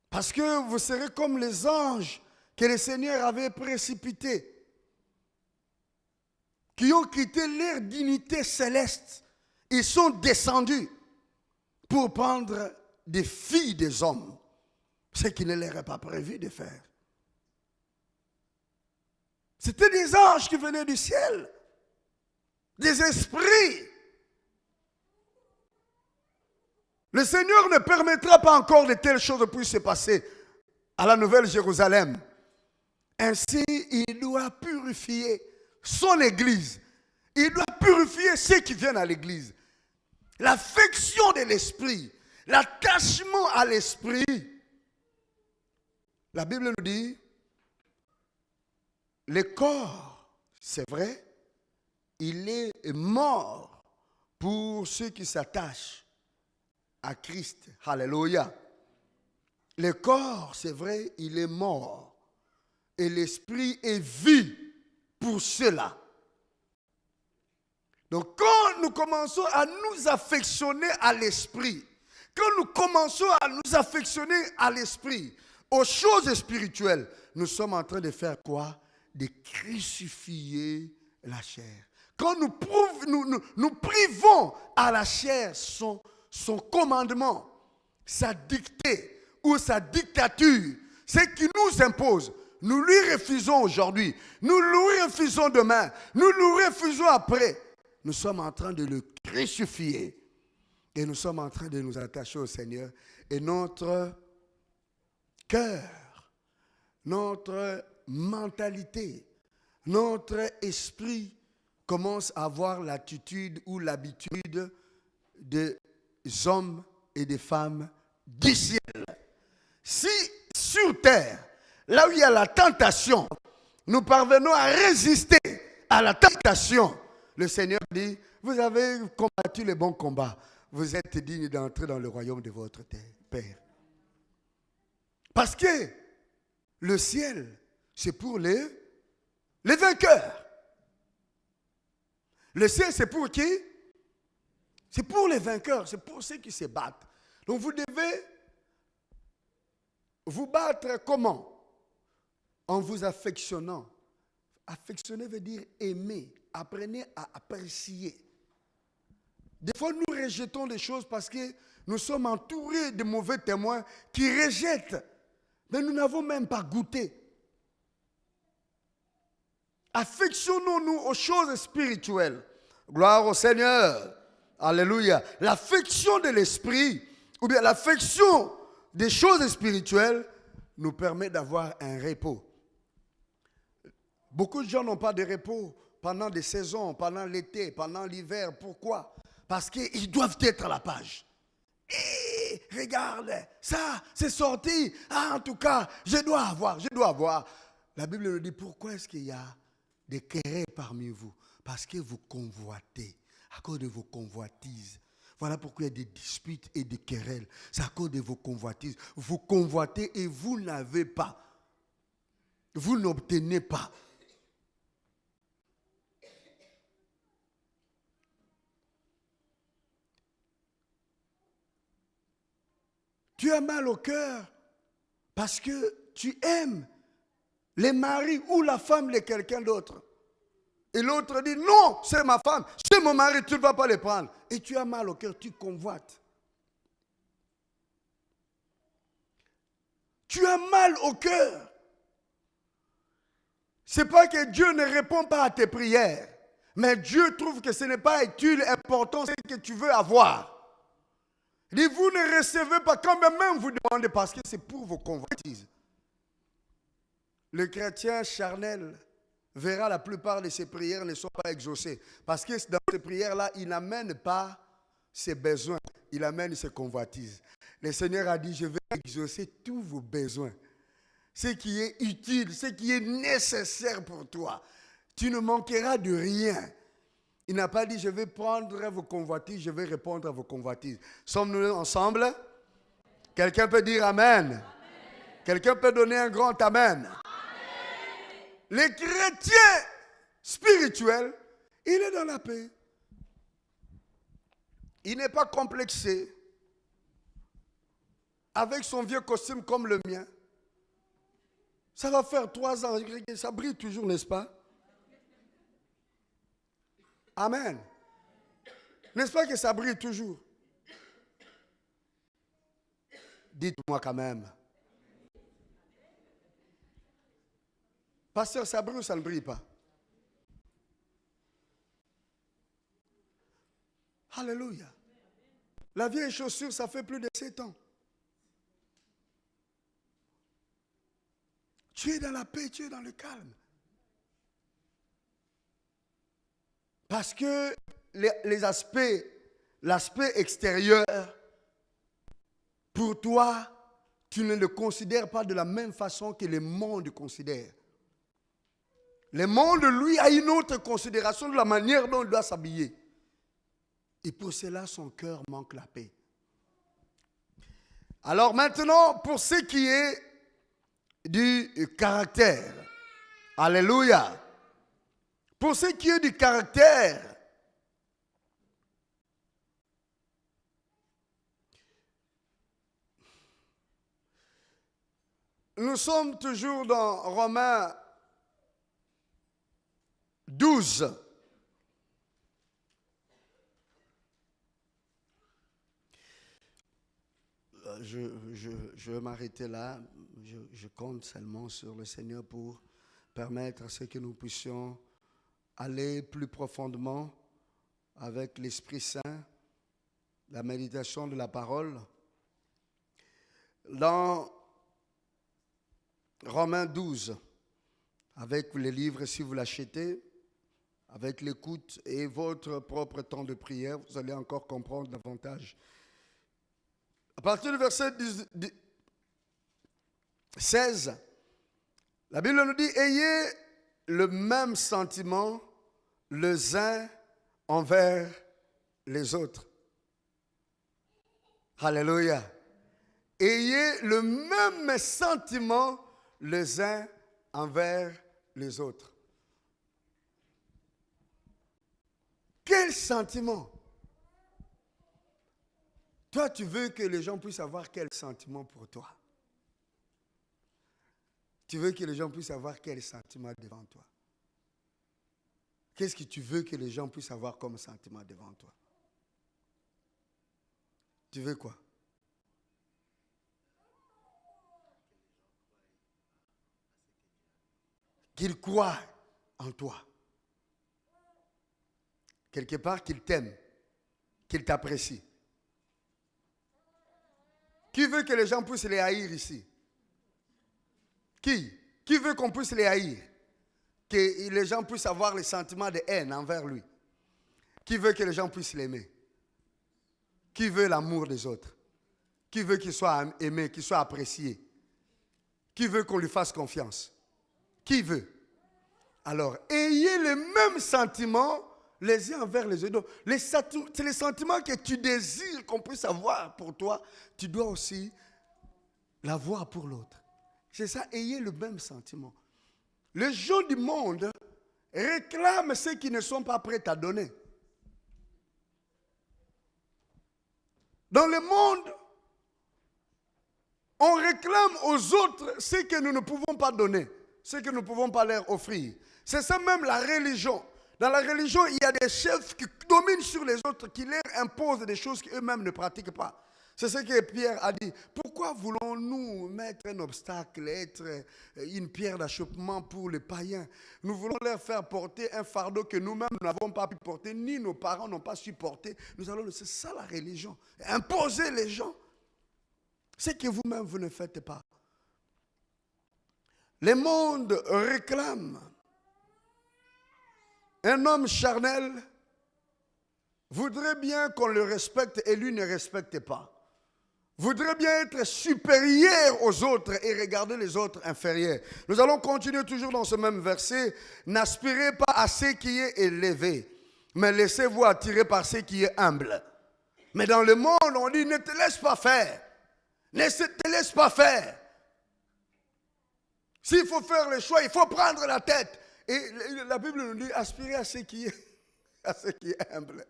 Parce que vous serez comme les anges que le Seigneur avait précipités, qui ont quitté leur dignité céleste. Ils sont descendus pour prendre des filles des hommes, ce qui ne leur est pas prévu de faire. C'était des anges qui venaient du ciel, des esprits. Le Seigneur ne permettra pas encore de telles choses puissent se passer à la Nouvelle Jérusalem. Ainsi, il doit purifier son Église. Il doit purifier ceux qui viennent à l'Église. L'affection de l'esprit, l'attachement à l'esprit. La Bible nous dit, le corps, c'est vrai, il est mort pour ceux qui s'attachent à Christ. Alléluia. Le corps, c'est vrai, il est mort. Et l'esprit est vie pour cela. Donc quand nous commençons à nous affectionner à l'esprit, quand nous commençons à nous affectionner à l'esprit, aux choses spirituelles, nous sommes en train de faire quoi? De crucifier la chair. Quand nous privons à la chair son commandement, sa dictée ou sa dictature, ce qui nous impose, nous lui refusons aujourd'hui, nous lui refusons demain, nous lui refusons après. Nous sommes en train de le crucifier et nous sommes en train de nous attacher au Seigneur. Et notre cœur, notre mentalité, notre esprit commence à avoir l'attitude ou l'habitude des hommes et des femmes du ciel. Si sur terre, là où il y a la tentation, nous parvenons à résister à la tentation, le Seigneur dit, vous avez combattu le bon combat. Vous êtes digne d'entrer dans le royaume de votre Père. Parce que le ciel, c'est pour les vainqueurs. Le ciel, c'est pour qui? C'est pour les vainqueurs, c'est pour ceux qui se battent. Donc vous devez vous battre comment? En vous affectionnant. Affectionner veut dire aimer. Apprenez à apprécier. Des fois, nous rejetons des choses parce que nous sommes entourés de mauvais témoins qui rejettent. Mais nous n'avons même pas goûté. Affectionnons-nous aux choses spirituelles. Gloire au Seigneur. Alléluia. L'affection de l'esprit, ou bien l'affection des choses spirituelles, nous permet d'avoir un repos. Beaucoup de gens n'ont pas de repos pendant des saisons, pendant l'été, pendant l'hiver. Pourquoi? Parce qu'ils doivent être à la page. Et regarde, ça, c'est sorti. Ah, en tout cas, je dois avoir. La Bible nous dit, pourquoi est-ce qu'il y a des querelles parmi vous? Parce que vous convoitez, à cause de vos convoitises. Voilà pourquoi il y a des disputes et des querelles. C'est à cause de vos convoitises. Vous convoitez et vous n'avez pas. Vous n'obtenez pas. Tu as mal au cœur parce que tu aimes les maris ou la femme de quelqu'un d'autre. Et l'autre dit, non, c'est ma femme, c'est mon mari, tu ne vas pas les prendre. Et tu as mal au cœur, tu convoites. Tu as mal au cœur. Ce n'est pas que Dieu ne répond pas à tes prières, mais Dieu trouve que ce n'est pas utile, important, ce que tu veux avoir. Il dit, vous ne recevez pas quand même vous demandez parce que c'est pour vos convoitises. Le chrétien charnel verra la plupart de ses prières ne sont pas exaucées. Parce que dans ces prières-là, il n'amène pas ses besoins, il amène ses convoitises. Le Seigneur a dit, je vais exaucer tous vos besoins. Ce qui est utile, ce qui est nécessaire pour toi. Tu ne manqueras de rien. Il n'a pas dit, je vais prendre vos convoitises, je vais répondre à vos convoitises. Sommes-nous ensemble? Quelqu'un peut dire Amen. Amen. Quelqu'un peut donner un grand Amen. Amen. Les chrétiens spirituels, il est dans la paix. Il n'est pas complexé avec son vieux costume comme le mien. Ça va faire 3 ans, ça brille toujours, n'est-ce pas? Amen. N'est-ce pas que ça brille toujours? Dites-moi quand même. Pasteur, ça brille ou ça ne brille pas? Alléluia. La vieille chaussure, ça fait plus de 7 ans. Tu es dans la paix, tu es dans le calme. Parce que l'aspect extérieur, pour toi, tu ne le considères pas de la même façon que le monde considère. Le monde, lui, a une autre considération de la manière dont il doit s'habiller. Et pour cela, son cœur manque la paix. Alors maintenant, pour ce qui est du caractère, alléluia. Pour ce qui est du caractère, nous sommes toujours dans Romains 12. Je vais m'arrêter là. Je compte seulement sur le Seigneur pour permettre à ce que nous puissions aller plus profondément avec l'Esprit Saint, la méditation de la parole. Dans Romains 12, avec les livres, si vous l'achetez, avec l'écoute et votre propre temps de prière, vous allez encore comprendre davantage. À partir du verset 16, la Bible nous dit, ayez le même sentiment les uns envers les autres. Alléluia. Ayez le même sentiment les uns envers les autres. Quel sentiment? Toi, tu veux que les gens puissent avoir quel sentiment pour toi? Tu veux que les gens puissent avoir quel sentiment devant toi? Qu'est-ce que tu veux que les gens puissent avoir comme sentiment devant toi? Tu veux quoi? Qu'ils croient en toi. Quelque part, qu'ils t'aiment, qu'ils t'apprécient. Qui veut que les gens puissent les haïr ici? Qui? Qui veut qu'on puisse les haïr? Que les gens puissent avoir les sentiments de haine envers lui? Qui veut que les gens puissent l'aimer? Qui veut l'amour des autres? Qui veut qu'il soit aimé, qu'il soit apprécié? Qui veut qu'on lui fasse confiance? Qui veut? Alors, ayez les mêmes sentiments les uns envers les autres. C'est les sentiments que tu désires qu'on puisse avoir pour toi. Tu dois aussi l'avoir pour l'autre. C'est ça, ayez le même sentiment. Les gens du monde réclament ceux qui ne sont pas prêts à donner. Dans le monde, on réclame aux autres ce que nous ne pouvons pas donner, ce que nous ne pouvons pas leur offrir. C'est ça même la religion. Dans la religion, il y a des chefs qui dominent sur les autres, qui leur imposent des choses qu'eux-mêmes ne pratiquent pas. C'est ce que Pierre a dit. Pourquoi voulons-nous mettre un obstacle, être une pierre d'achoppement pour les païens? Nous voulons leur faire porter un fardeau que nous-mêmes n'avons pas pu porter, ni nos parents n'ont pas su porter. C'est ça la religion. Imposer les gens ce que vous-même vous ne faites pas. Le monde réclame. Un homme charnel voudrait bien qu'on le respecte et lui ne respecte pas. Voudrait bien être supérieur aux autres et regarder les autres inférieurs. Nous allons continuer toujours dans ce même verset. N'aspirez pas à ce qui est élevé, mais laissez-vous attirer par ce qui est humble. Mais dans le monde, on dit ne te laisse pas faire. Ne te laisse pas faire. S'il faut faire le choix, il faut prendre la tête. Et la Bible nous dit aspirez à ce qui est humble.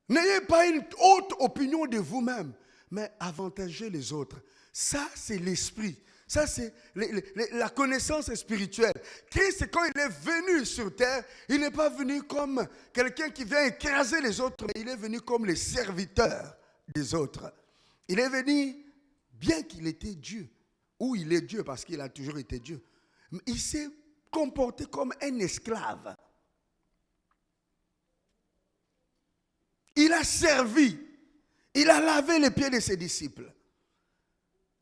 N'ayez pas une haute opinion de vous-même, mais avantagez les autres. Ça, c'est l'esprit. Ça, c'est la connaissance spirituelle. Christ, quand il est venu sur terre, il n'est pas venu comme quelqu'un qui vient écraser les autres, mais il est venu comme le serviteur des autres. Il est venu, bien qu'il était Dieu, ou il est Dieu parce qu'il a toujours été Dieu, mais il s'est comporté comme un esclave. Il a servi. Il a lavé les pieds de ses disciples.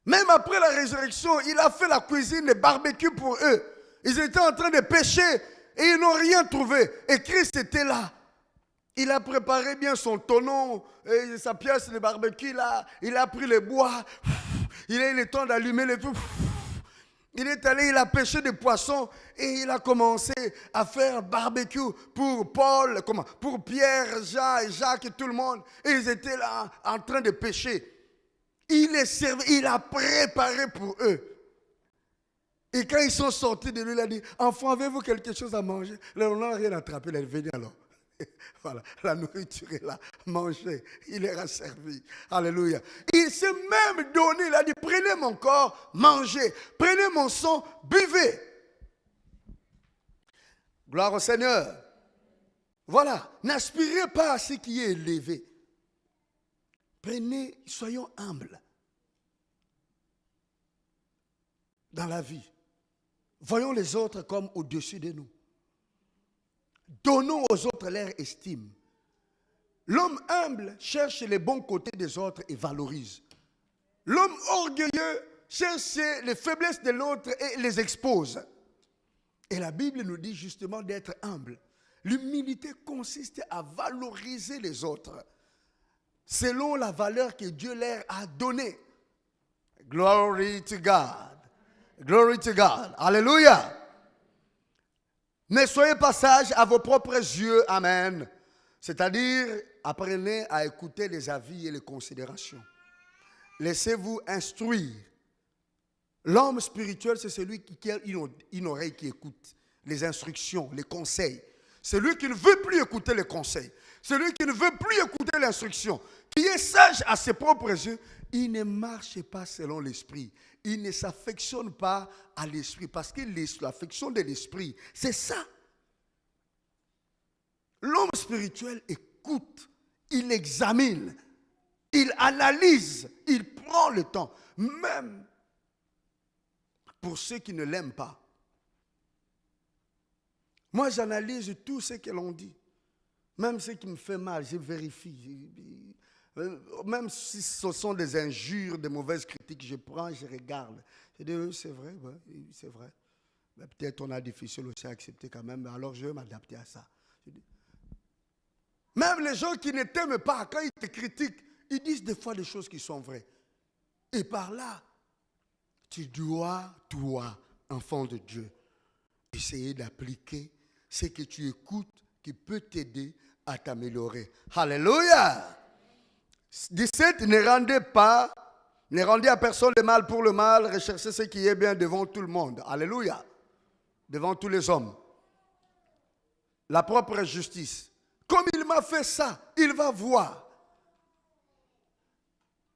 Même après la résurrection, il a fait la cuisine, le barbecue pour eux. Ils étaient en train de pêcher et ils n'ont rien trouvé. Et Christ était là. Il a préparé bien son tonneau, et sa pièce de barbecue. Il a pris le bois. Il a eu le temps d'allumer le feu. Il est allé, il a pêché des poissons et il a commencé à faire barbecue pour Paul, pour Pierre, Jean et Jacques et tout le monde. Et ils étaient là en train de pêcher. Il les servait, il a préparé pour eux. Et quand ils sont sortis de lui, il a dit, enfants, avez-vous quelque chose à manger? Là, on n'a rien attrapé, il est venu alors. Voilà, la nourriture est là, mangez, il leur a servi. Alléluia. Il s'est même donné, il a dit, prenez mon corps, mangez, prenez mon sang, buvez. Gloire au Seigneur. Voilà, n'aspirez pas à ce qui est élevé. Prenez, soyons humbles dans la vie. Voyons les autres comme au-dessus de nous. Donnons aux autres leur estime. L'homme humble cherche les bons côtés des autres et valorise. L'homme orgueilleux cherche les faiblesses de l'autre et les expose. Et la Bible nous dit justement d'être humble. L'humilité consiste à valoriser les autres selon la valeur que Dieu leur a donnée. Glory to God. Glory to God. Alléluia. Ne soyez pas sages à vos propres yeux. Amen. C'est-à-dire, apprenez à écouter les avis et les considérations. Laissez-vous instruire. L'homme spirituel, c'est celui qui a une oreille qui écoute les instructions, les conseils. celui qui ne veut plus écouter les conseils, celui qui ne veut plus écouter l'instruction, qui est sage à ses propres yeux, il ne marche pas selon l'esprit. Il ne s'affectionne pas à l'esprit. Parce que l'affection de l'esprit, c'est ça. L'homme spirituel écoute, il examine, il analyse, il prend le temps. Même pour ceux qui ne l'aiment pas. Moi, j'analyse tout ce que l'on dit. Même ce qui me fait mal, je vérifie. Même si ce sont des injures, des mauvaises critiques, je prends, je regarde. Je dis, oui, c'est vrai, oui, c'est vrai. Mais peut-être on a difficile aussi à accepter quand même, alors je vais m'adapter à ça. Même les gens qui ne t'aiment pas, quand ils te critiquent, ils disent des fois des choses qui sont vraies. Et par là, tu dois, toi, enfant de Dieu, essayer d'appliquer ce que tu écoutes qui peut t'aider à t'améliorer. Alléluia! 17, ne rendez à personne le mal pour le mal, recherchez ce qui est bien devant tout le monde. Alléluia! Devant tous les hommes. La propre justice. Comme il m'a fait ça, il va voir.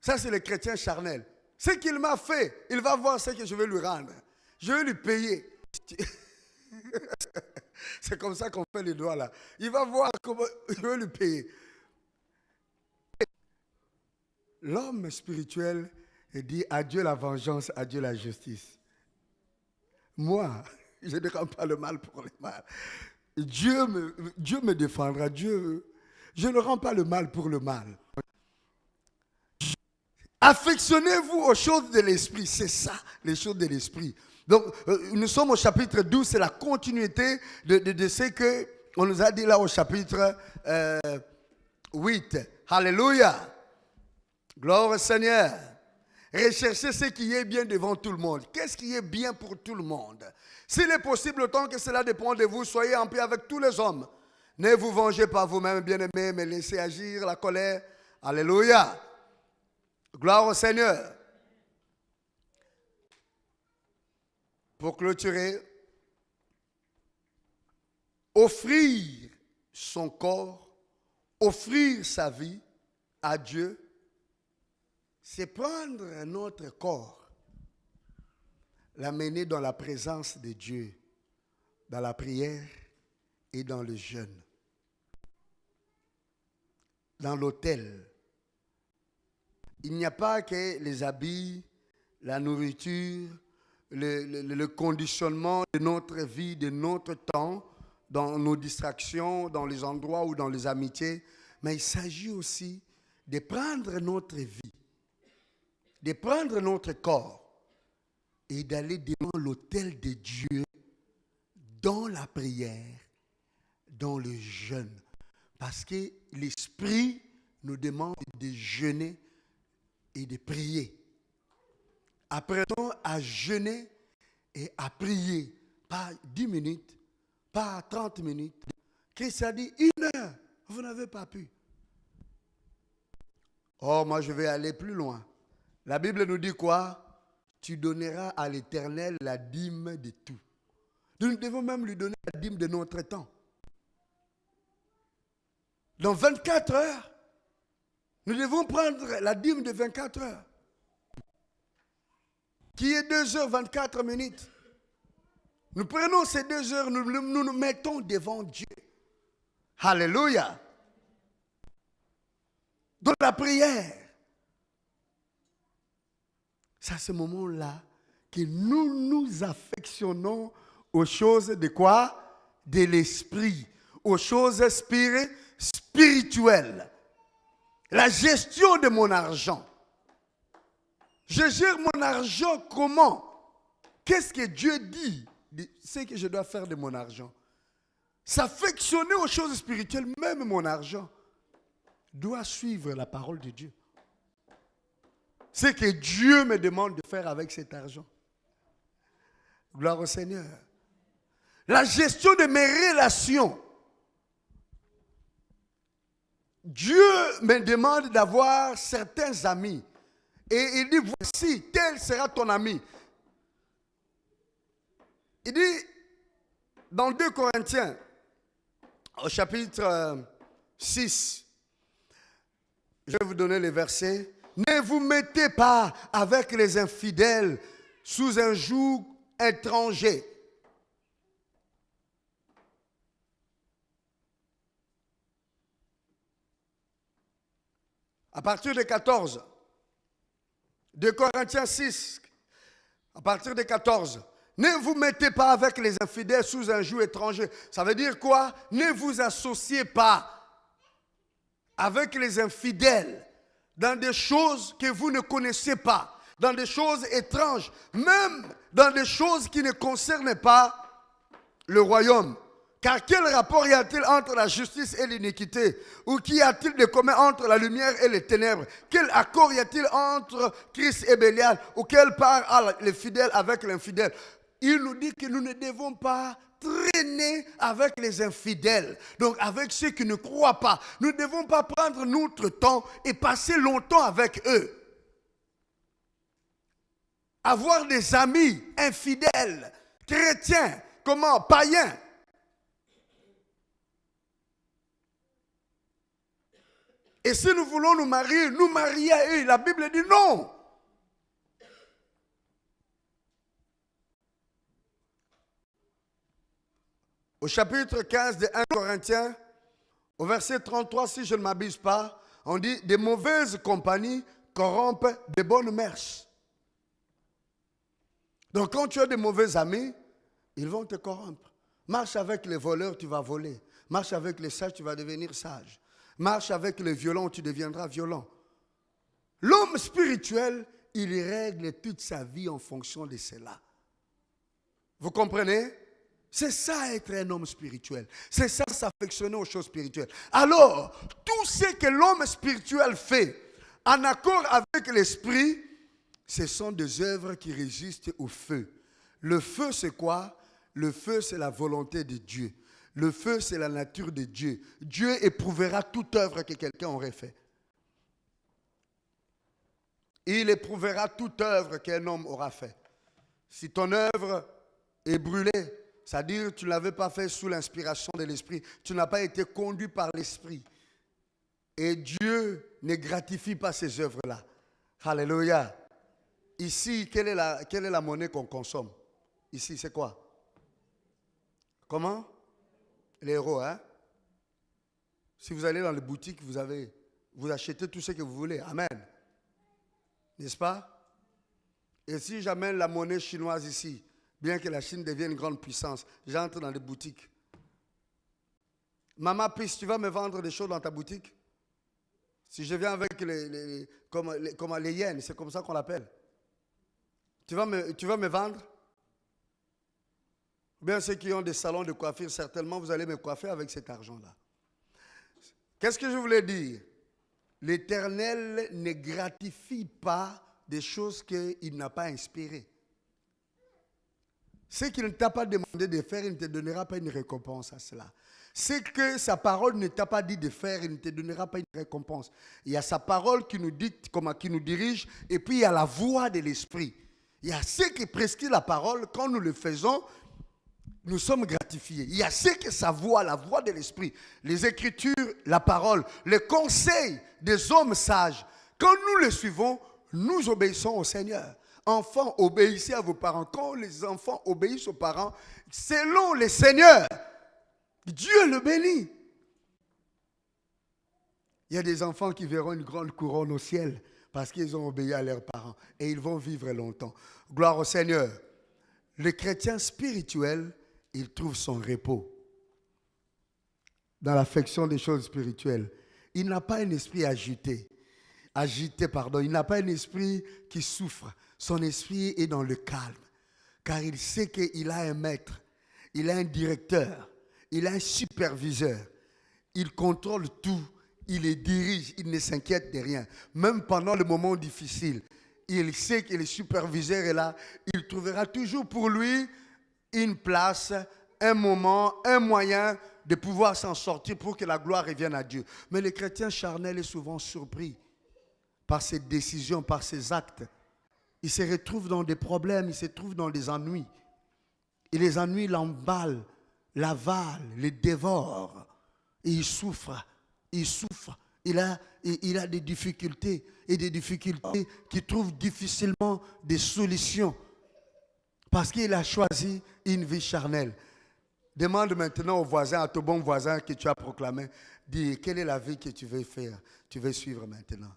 Ça, c'est le chrétien charnel. Ce qu'il m'a fait, il va voir ce que je vais lui rendre. Je vais lui payer. C'est comme ça qu'on fait les doigts là. Il va voir comment je vais lui payer. L'homme spirituel dit adieu la vengeance, adieu la justice. Moi, je ne rends pas le mal pour le mal. Dieu me défendra. Je ne rends pas le mal pour le mal. Affectionnez-vous aux choses de l'esprit. C'est ça, les choses de l'esprit. Donc, nous sommes au chapitre 12. C'est la continuité de ce qu'on nous a dit là au chapitre 8. Alléluia. Gloire au Seigneur. Recherchez ce qui est bien devant tout le monde. Qu'est-ce qui est bien pour tout le monde? S'il est possible, autant que cela dépend de vous, soyez en paix avec tous les hommes. Ne vous vengez pas vous-même, bien-aimés, mais laissez agir la colère. Alléluia. Gloire au Seigneur. Pour clôturer, offrir son corps, offrir sa vie à Dieu, c'est prendre notre corps, l'amener dans la présence de Dieu, dans la prière et dans le jeûne, dans l'autel. Il n'y a pas que les habits, la nourriture, le conditionnement de notre vie, de notre temps, dans nos distractions, dans les endroits ou dans les amitiés, mais il s'agit aussi de prendre notre vie, de prendre notre corps et d'aller devant l'autel de Dieu dans la prière, dans le jeûne. Parce que l'Esprit nous demande de jeûner et de prier. Apprenons à jeûner et à prier. Pas 10 minutes, pas 30 minutes. Christ a dit 1 heure. Vous n'avez pas pu. Oh, moi je vais aller plus loin. La Bible nous dit quoi? Tu donneras à l'Éternel la dîme de tout. Nous devons même lui donner la dîme de notre temps. Dans 24 heures, nous devons prendre la dîme de 24 heures. Qui est 2 heures 24 minutes. Nous prenons ces 2 heures, nous mettons devant Dieu. Alléluia. Dans la prière. C'est à ce moment-là que nous nous affectionnons aux choses de quoi? De l'esprit. Aux choses spirituelles. La gestion de mon argent. Je gère mon argent comment? Qu'est-ce que Dieu dit? C'est que je dois faire de mon argent. S'affectionner aux choses spirituelles, même mon argent, doit suivre la parole de Dieu. C'est que Dieu me demande de faire avec cet argent. Gloire au Seigneur. La gestion de mes relations. Dieu me demande d'avoir certains amis. Et il dit, voici, tel sera ton ami. Il dit, dans 2 Corinthiens, au chapitre 6, je vais vous donner les versets. Ne vous mettez pas avec les infidèles sous un joug étranger. À partir de 14, 2 Corinthiens 6, à partir de 14, ne vous mettez pas avec les infidèles sous un joug étranger. Ça veut dire quoi? Ne vous associez pas avec les infidèles dans des choses que vous ne connaissez pas, dans des choses étranges, même dans des choses qui ne concernent pas le royaume. Car quel rapport y a-t-il entre la justice et l'iniquité? Ou qu'y a-t-il de commun entre la lumière et les ténèbres? Quel accord y a-t-il entre Christ et Bélial? Ou quelle part a le fidèle avec l'infidèle? Il nous dit que nous ne devons pas traîner avec les infidèles, donc avec ceux qui ne croient pas. Nous ne devons pas prendre notre temps et passer longtemps avec eux. Avoir des amis infidèles, chrétiens, comment, païens. Et si nous voulons nous marier à eux, la Bible dit non. Au chapitre 15 de 1 Corinthiens, au verset 33, si je ne m'abuse pas, on dit « Des mauvaises compagnies corrompent de bonnes mœurs ». Donc quand tu as des mauvais amis, ils vont te corrompre. Marche avec les voleurs, tu vas voler. Marche avec les sages, tu vas devenir sage. Marche avec les violents, tu deviendras violent. L'homme spirituel, il règle toute sa vie en fonction de cela. Vous comprenez? C'est ça être un homme spirituel. C'est ça s'affectionner aux choses spirituelles. Alors, tout ce que l'homme spirituel fait en accord avec l'esprit, ce sont des œuvres qui résistent au feu. Le feu, c'est quoi? Le feu, c'est la volonté de Dieu. Le feu, c'est la nature de Dieu. Dieu éprouvera toute œuvre que quelqu'un aurait fait. Il éprouvera toute œuvre qu'un homme aura fait. Si ton œuvre est brûlée, c'est-à-dire que tu ne l'avais pas fait sous l'inspiration de l'esprit, tu n'as pas été conduit par l'esprit. Et Dieu ne gratifie pas ces œuvres-là. Alléluia. Ici, quelle est la monnaie qu'on consomme? Ici, c'est quoi? Comment? Les euros, hein? Si vous allez dans les boutiques, vous achetez tout ce que vous voulez. Amen. N'est-ce pas? Et si j'amène la monnaie chinoise ici, bien que la Chine devienne une grande puissance, j'entre dans les boutiques. Maman Pisse, tu vas me vendre des choses dans ta boutique? Si je viens avec les yens, c'est comme ça qu'on l'appelle. Tu vas me vendre? Bien, ceux qui ont des salons de coiffure, certainement, vous allez me coiffer avec cet argent-là. Qu'est-ce que je voulais dire? L'Éternel ne gratifie pas des choses qu'il n'a pas inspirées. Ce qu'il ne t'a pas demandé de faire, il ne te donnera pas une récompense à cela. Ce que sa parole ne t'a pas dit de faire, il ne te donnera pas une récompense. Il y a sa parole qui nous dit, qui nous dirige, et puis il y a la voix de l'Esprit. Il y a ce qui prescrit la parole, quand nous le faisons, nous sommes gratifiés. Il y a ce que sa voix, la voix de l'Esprit, les Écritures, la parole, les conseils des hommes sages. Quand nous les suivons, nous obéissons au Seigneur. Enfants, obéissez à vos parents. Quand les enfants obéissent aux parents, selon le Seigneur, Dieu le bénit. Il y a des enfants qui verront une grande couronne au ciel parce qu'ils ont obéi à leurs parents et ils vont vivre longtemps. Gloire au Seigneur. Le chrétien spirituel, il trouve son repos dans l'affection des choses spirituelles. Il n'a pas un esprit agité. Il n'a pas un esprit qui souffre. Son esprit est dans le calme, car il sait qu'il a un maître, il a un directeur, il a un superviseur. Il contrôle tout, il les dirige, il ne s'inquiète de rien. Même pendant le moment difficile, il sait que le superviseur est là. Il trouvera toujours pour lui une place, un moment, un moyen de pouvoir s'en sortir pour que la gloire revienne à Dieu. Mais le chrétien charnel est souvent surpris par ses décisions, par ses actes. Il se retrouve dans des problèmes, il se trouve dans des ennuis. Et les ennuis l'emballent, l'avalent, les dévorent. Et il souffre. Il souffre. Il a des difficultés. Et des difficultés qui trouvent difficilement des solutions. Parce qu'il a choisi une vie charnelle. Demande maintenant au voisin, à ton bon voisin que tu as proclamé, dis, quelle est la vie que tu veux faire, tu veux suivre maintenant?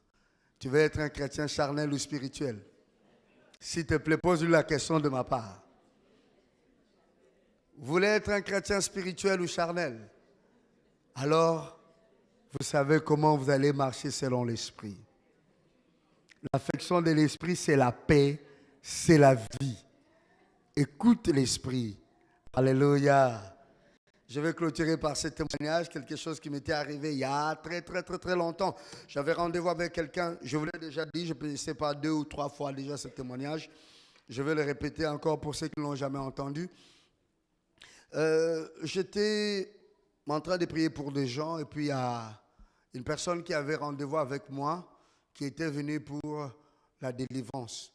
Tu veux être un chrétien charnel ou spirituel? S'il te plaît, pose-lui la question de ma part. Vous voulez être un chrétien spirituel ou charnel? Alors, vous savez comment vous allez marcher selon l'esprit. L'affection de l'esprit, c'est la paix, c'est la vie. Écoute l'esprit. Alléluia. Je vais clôturer par ce témoignage, quelque chose qui m'était arrivé il y a très longtemps. J'avais rendez-vous avec quelqu'un, je vous l'ai déjà dit, je ne sais pas 2 ou 3 fois déjà ce témoignage. Je vais le répéter encore pour ceux qui ne l'ont jamais entendu. J'étais en train de prier pour des gens et puis il y a une personne qui avait rendez-vous avec moi qui était venue pour la délivrance.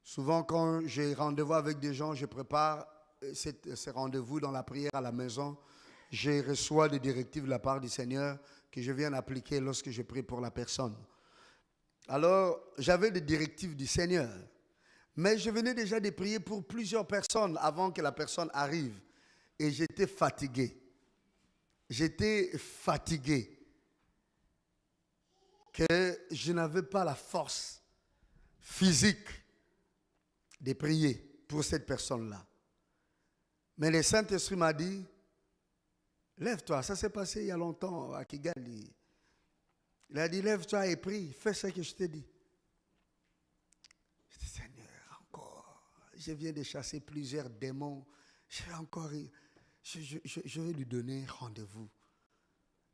Souvent quand j'ai rendez-vous avec des gens, je prépare ces rendez-vous dans la prière à la maison. Je reçois des directives de la part du Seigneur que je viens appliquer lorsque je prie pour la personne. Alors, j'avais des directives du Seigneur. Mais je venais déjà de prier pour plusieurs personnes avant que la personne arrive. Et j'étais fatigué. J'étais fatigué. Que je n'avais pas la force physique de prier pour cette personne-là. Mais le Saint-Esprit m'a dit, lève-toi, ça s'est passé il y a longtemps à Kigali. Il a dit, lève-toi et prie, fais ce que je t'ai dit. Je dis, Seigneur, encore, je viens de chasser plusieurs démons, je vais lui donner rendez-vous.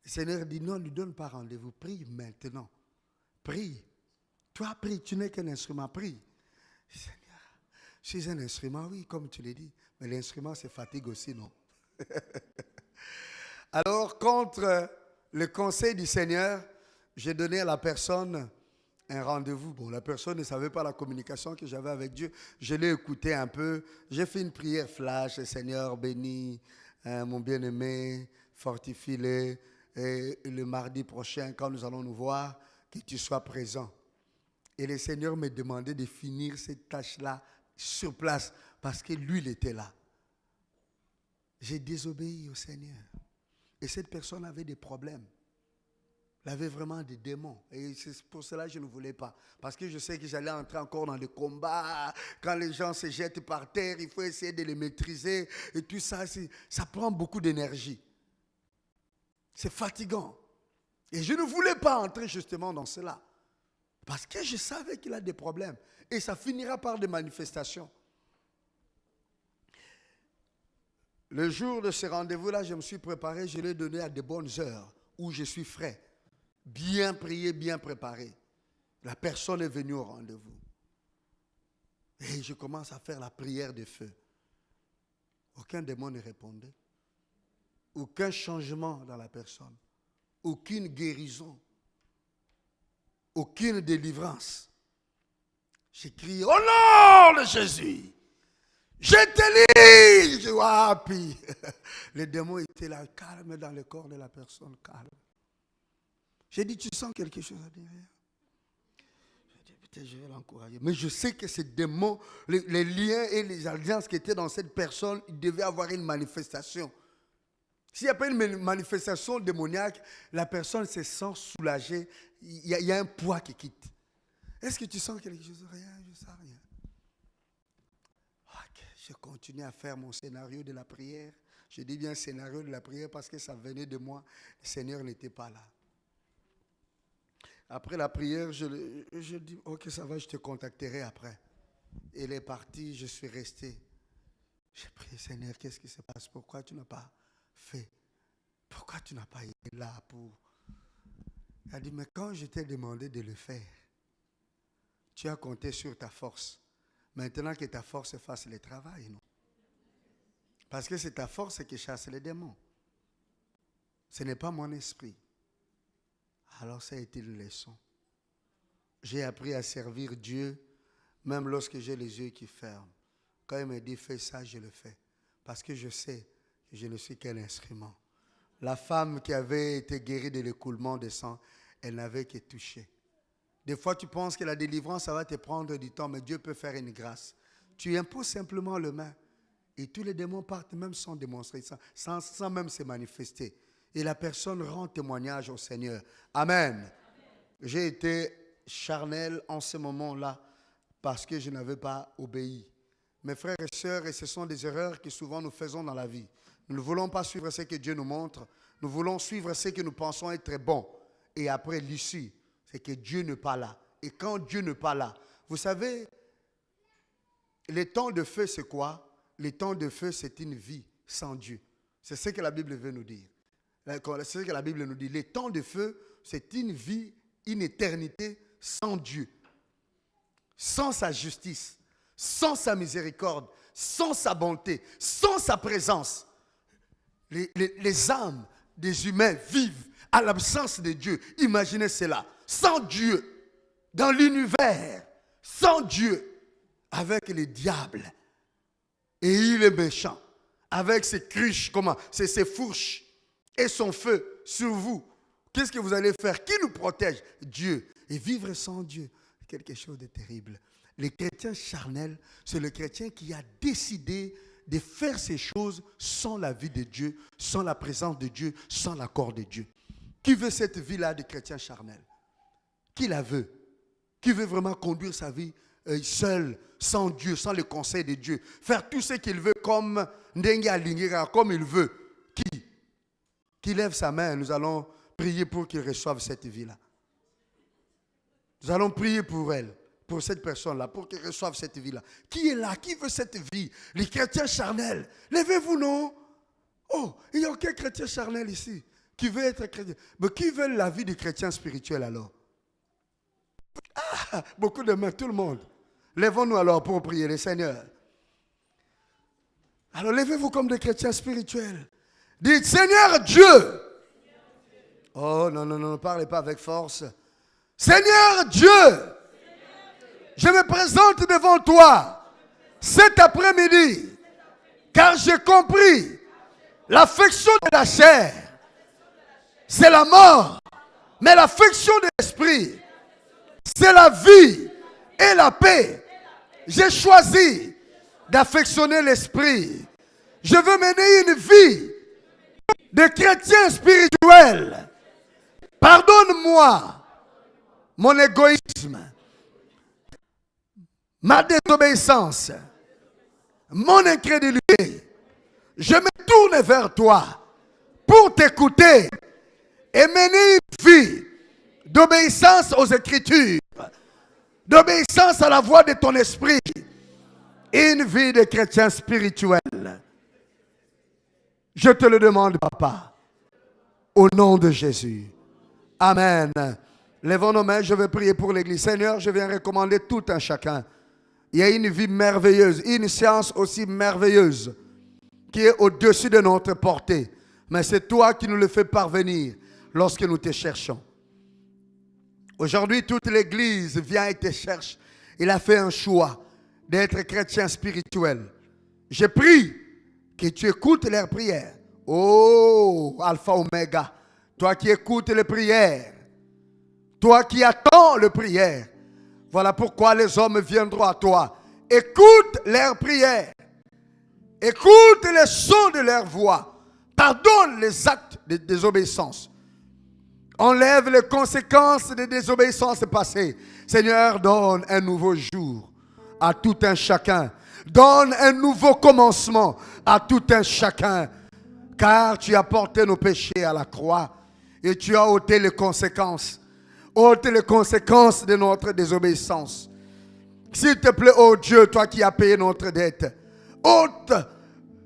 Le Seigneur dit, non, ne lui donne pas rendez-vous, prie maintenant. Prie. Toi, prie, tu n'es qu'un instrument, prie. Seigneur, je suis un instrument, oui, comme tu l'as dit, mais l'instrument, c'est fatigue aussi, non? Alors, contre le conseil du Seigneur, j'ai donné à la personne un rendez-vous. Bon, la personne ne savait pas la communication que j'avais avec Dieu. Je l'ai écouté un peu. J'ai fait une prière flash. Seigneur, bénis mon bien-aimé, fortifie-le. Et le mardi prochain, quand nous allons nous voir, que tu sois présent. Et le Seigneur me demandait de finir cette tâche-là sur place parce que lui, il était là. J'ai désobéi au Seigneur. Et cette personne avait des problèmes. Elle avait vraiment des démons. Et c'est pour cela que je ne voulais pas. Parce que je sais que j'allais entrer encore dans des combats. Quand les gens se jettent par terre, il faut essayer de les maîtriser. Et tout ça, ça prend beaucoup d'énergie. C'est fatigant. Et je ne voulais pas entrer justement dans cela. Parce que je savais qu'il a des problèmes. Et ça finira par des manifestations. Le jour de ce rendez-vous-là, je me suis préparé, je l'ai donné à de bonnes heures où je suis frais. Bien prié, bien préparé. La personne est venue au rendez-vous. Et je commence à faire la prière de feu. Aucun démon ne répondait. Aucun changement dans la personne. Aucune guérison. Aucune délivrance. J'ai crié, au nom de Jésus, je te lis. Je vois, puis les démons étaient là, calme dans le corps de la personne, calme. J'ai dit, tu sens quelque chose à dire? J'ai dit, peut-être je vais l'encourager. Mais je sais que ces démons, les liens et les alliances qui étaient dans cette personne, il devait avoir une manifestation. S'il n'y a pas une manifestation démoniaque, la personne se sent soulagée. Il y a un poids qui quitte. Est-ce que tu sens quelque chose? Rien, je ne sens rien. Okay, je continue à faire mon scénario de la prière. Je dis bien scénario de la prière parce que ça venait de moi. Le Seigneur n'était pas là. Après la prière, je dis, ok, ça va, je te contacterai après. Il est parti, je suis resté. J'ai prié, Seigneur, qu'est-ce qui se passe? Pourquoi tu n'as pas fait? Pourquoi tu n'as pas été là pour... Il a dit, mais quand je t'ai demandé de le faire, tu as compté sur ta force. Maintenant que ta force fasse le travail, non? Parce que c'est ta force qui chasse les démons. Ce n'est pas mon esprit. Alors ça a été une leçon. J'ai appris à servir Dieu, même lorsque j'ai les yeux qui ferment. Quand il me dit fais ça, je le fais. Parce que je sais que je ne suis qu'un instrument. La femme qui avait été guérie de l'écoulement de sang, elle n'avait que touché. Des fois, tu penses que la délivrance, ça va te prendre du temps, mais Dieu peut faire une grâce. Tu imposes simplement le main et tous les démons partent même sans démontrer ça, sans même se manifester. Et la personne rend témoignage au Seigneur. Amen. J'ai été charnel en ce moment-là parce que je n'avais pas obéi. Mes frères et sœurs, et ce sont des erreurs que souvent nous faisons dans la vie. Nous ne voulons pas suivre ce que Dieu nous montre. Nous voulons suivre ce que nous pensons être bon. Et après, l'issue, c'est que Dieu n'est pas là. Et quand Dieu n'est pas là, vous savez, les temps de feu, c'est quoi? Les temps de feu, c'est une vie sans Dieu. C'est ce que la Bible veut nous dire. C'est ce que la Bible nous dit. Les temps de feu, c'est une vie, une éternité sans Dieu. Sans sa justice, sans sa miséricorde, sans sa bonté, sans sa présence. Les âmes des humains vivent à l'absence de Dieu. Imaginez cela. Sans Dieu, dans l'univers, sans Dieu, avec les diables. Et il est méchant. Avec ses cruches, ses fourches et son feu sur vous. Qu'est-ce que vous allez faire? Qui nous protège? Dieu. Et vivre sans Dieu, quelque chose de terrible. Les chrétiens charnels, c'est le chrétien qui a décidé de faire ces choses sans la vie de Dieu, sans la présence de Dieu, sans l'accord de Dieu. Qui veut cette vie-là de chrétien charnel? Qui la veut? Qui veut vraiment conduire sa vie seul, sans Dieu, sans le conseil de Dieu? Faire tout ce qu'il veut comme Ndenga Lingira, comme il veut. Qui lève sa main, nous allons prier pour qu'il reçoive cette vie-là. Nous allons prier pour elle, pour cette personne-là, pour qu'elle reçoive cette vie-là. Qui est là? Qui veut cette vie? Les chrétiens charnels. Levez-vous, non? Oh, il n'y a aucun chrétien charnel ici qui veut être chrétien. Mais qui veut la vie du chrétien spirituel alors? Ah, beaucoup de mains, tout le monde. Lèvons-nous alors pour prier le Seigneur. Alors levez-vous comme des chrétiens spirituels. Dites, Seigneur Dieu. Oh non, ne parlez pas avec force. Seigneur Dieu, je me présente devant toi cet après-midi, car j'ai compris l'affection de la chair, c'est la mort, mais l'affection de l'esprit, c'est la vie et la paix. J'ai choisi d'affectionner l'esprit. Je veux mener une vie de chrétien spirituel. Pardonne-moi mon égoïsme, ma désobéissance, mon incrédulité. Je me tourne vers toi pour t'écouter et mener une vie d'obéissance aux Écritures, d'obéissance à la voix de ton esprit, et une vie de chrétien spirituel. Je te le demande, Papa, au nom de Jésus. Amen. Lèvons nos mains, je vais prier pour l'Église. Seigneur, je viens recommander tout un chacun. Il y a une vie merveilleuse, une science aussi merveilleuse qui est au-dessus de notre portée. Mais c'est toi qui nous le fais parvenir lorsque nous te cherchons. Aujourd'hui, toute l'Église vient et te cherche. Il a fait un choix d'être chrétien spirituel. Je prie que tu écoutes leurs prières. Oh, Alpha Oméga, toi qui écoutes les prières, toi qui attends les prières, voilà pourquoi les hommes viendront à toi. Écoute leurs prières. Écoute les sons de leur voix. Pardonne les actes de désobéissance. Enlève les conséquences des désobéissances passées. Seigneur, donne un nouveau jour à tout un chacun. Donne un nouveau commencement à tout un chacun. Car tu as porté nos péchés à la croix et tu as ôté les conséquences. Ôte les conséquences de notre désobéissance. S'il te plaît, oh Dieu, toi qui as payé notre dette, ôte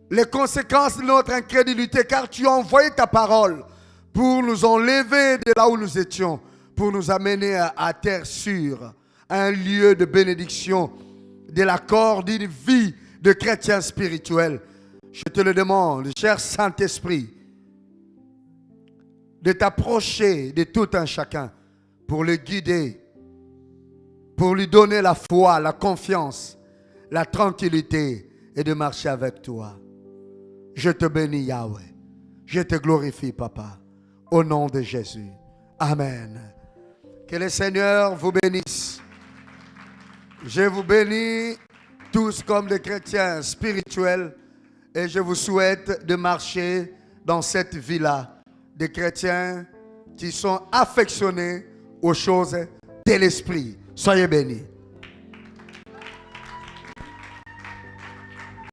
les conséquences de notre incrédulité, car tu as envoyé ta parole pour nous enlever de là où nous étions, pour nous amener à terre sûre, à un lieu de bénédiction, de l'accord d'une vie de chrétien spirituel. Je te le demande, cher Saint-Esprit, de t'approcher de tout un chacun pour le guider, pour lui donner la foi, la confiance, la tranquillité et de marcher avec toi. Je te bénis, Yahweh. Je te glorifie, Papa, au nom de Jésus. Amen. Que le Seigneur vous bénisse. Je vous bénis tous comme des chrétiens spirituels et je vous souhaite de marcher dans cette vie-là, des chrétiens qui sont affectionnés aux choses de l'esprit. Soyez bénis.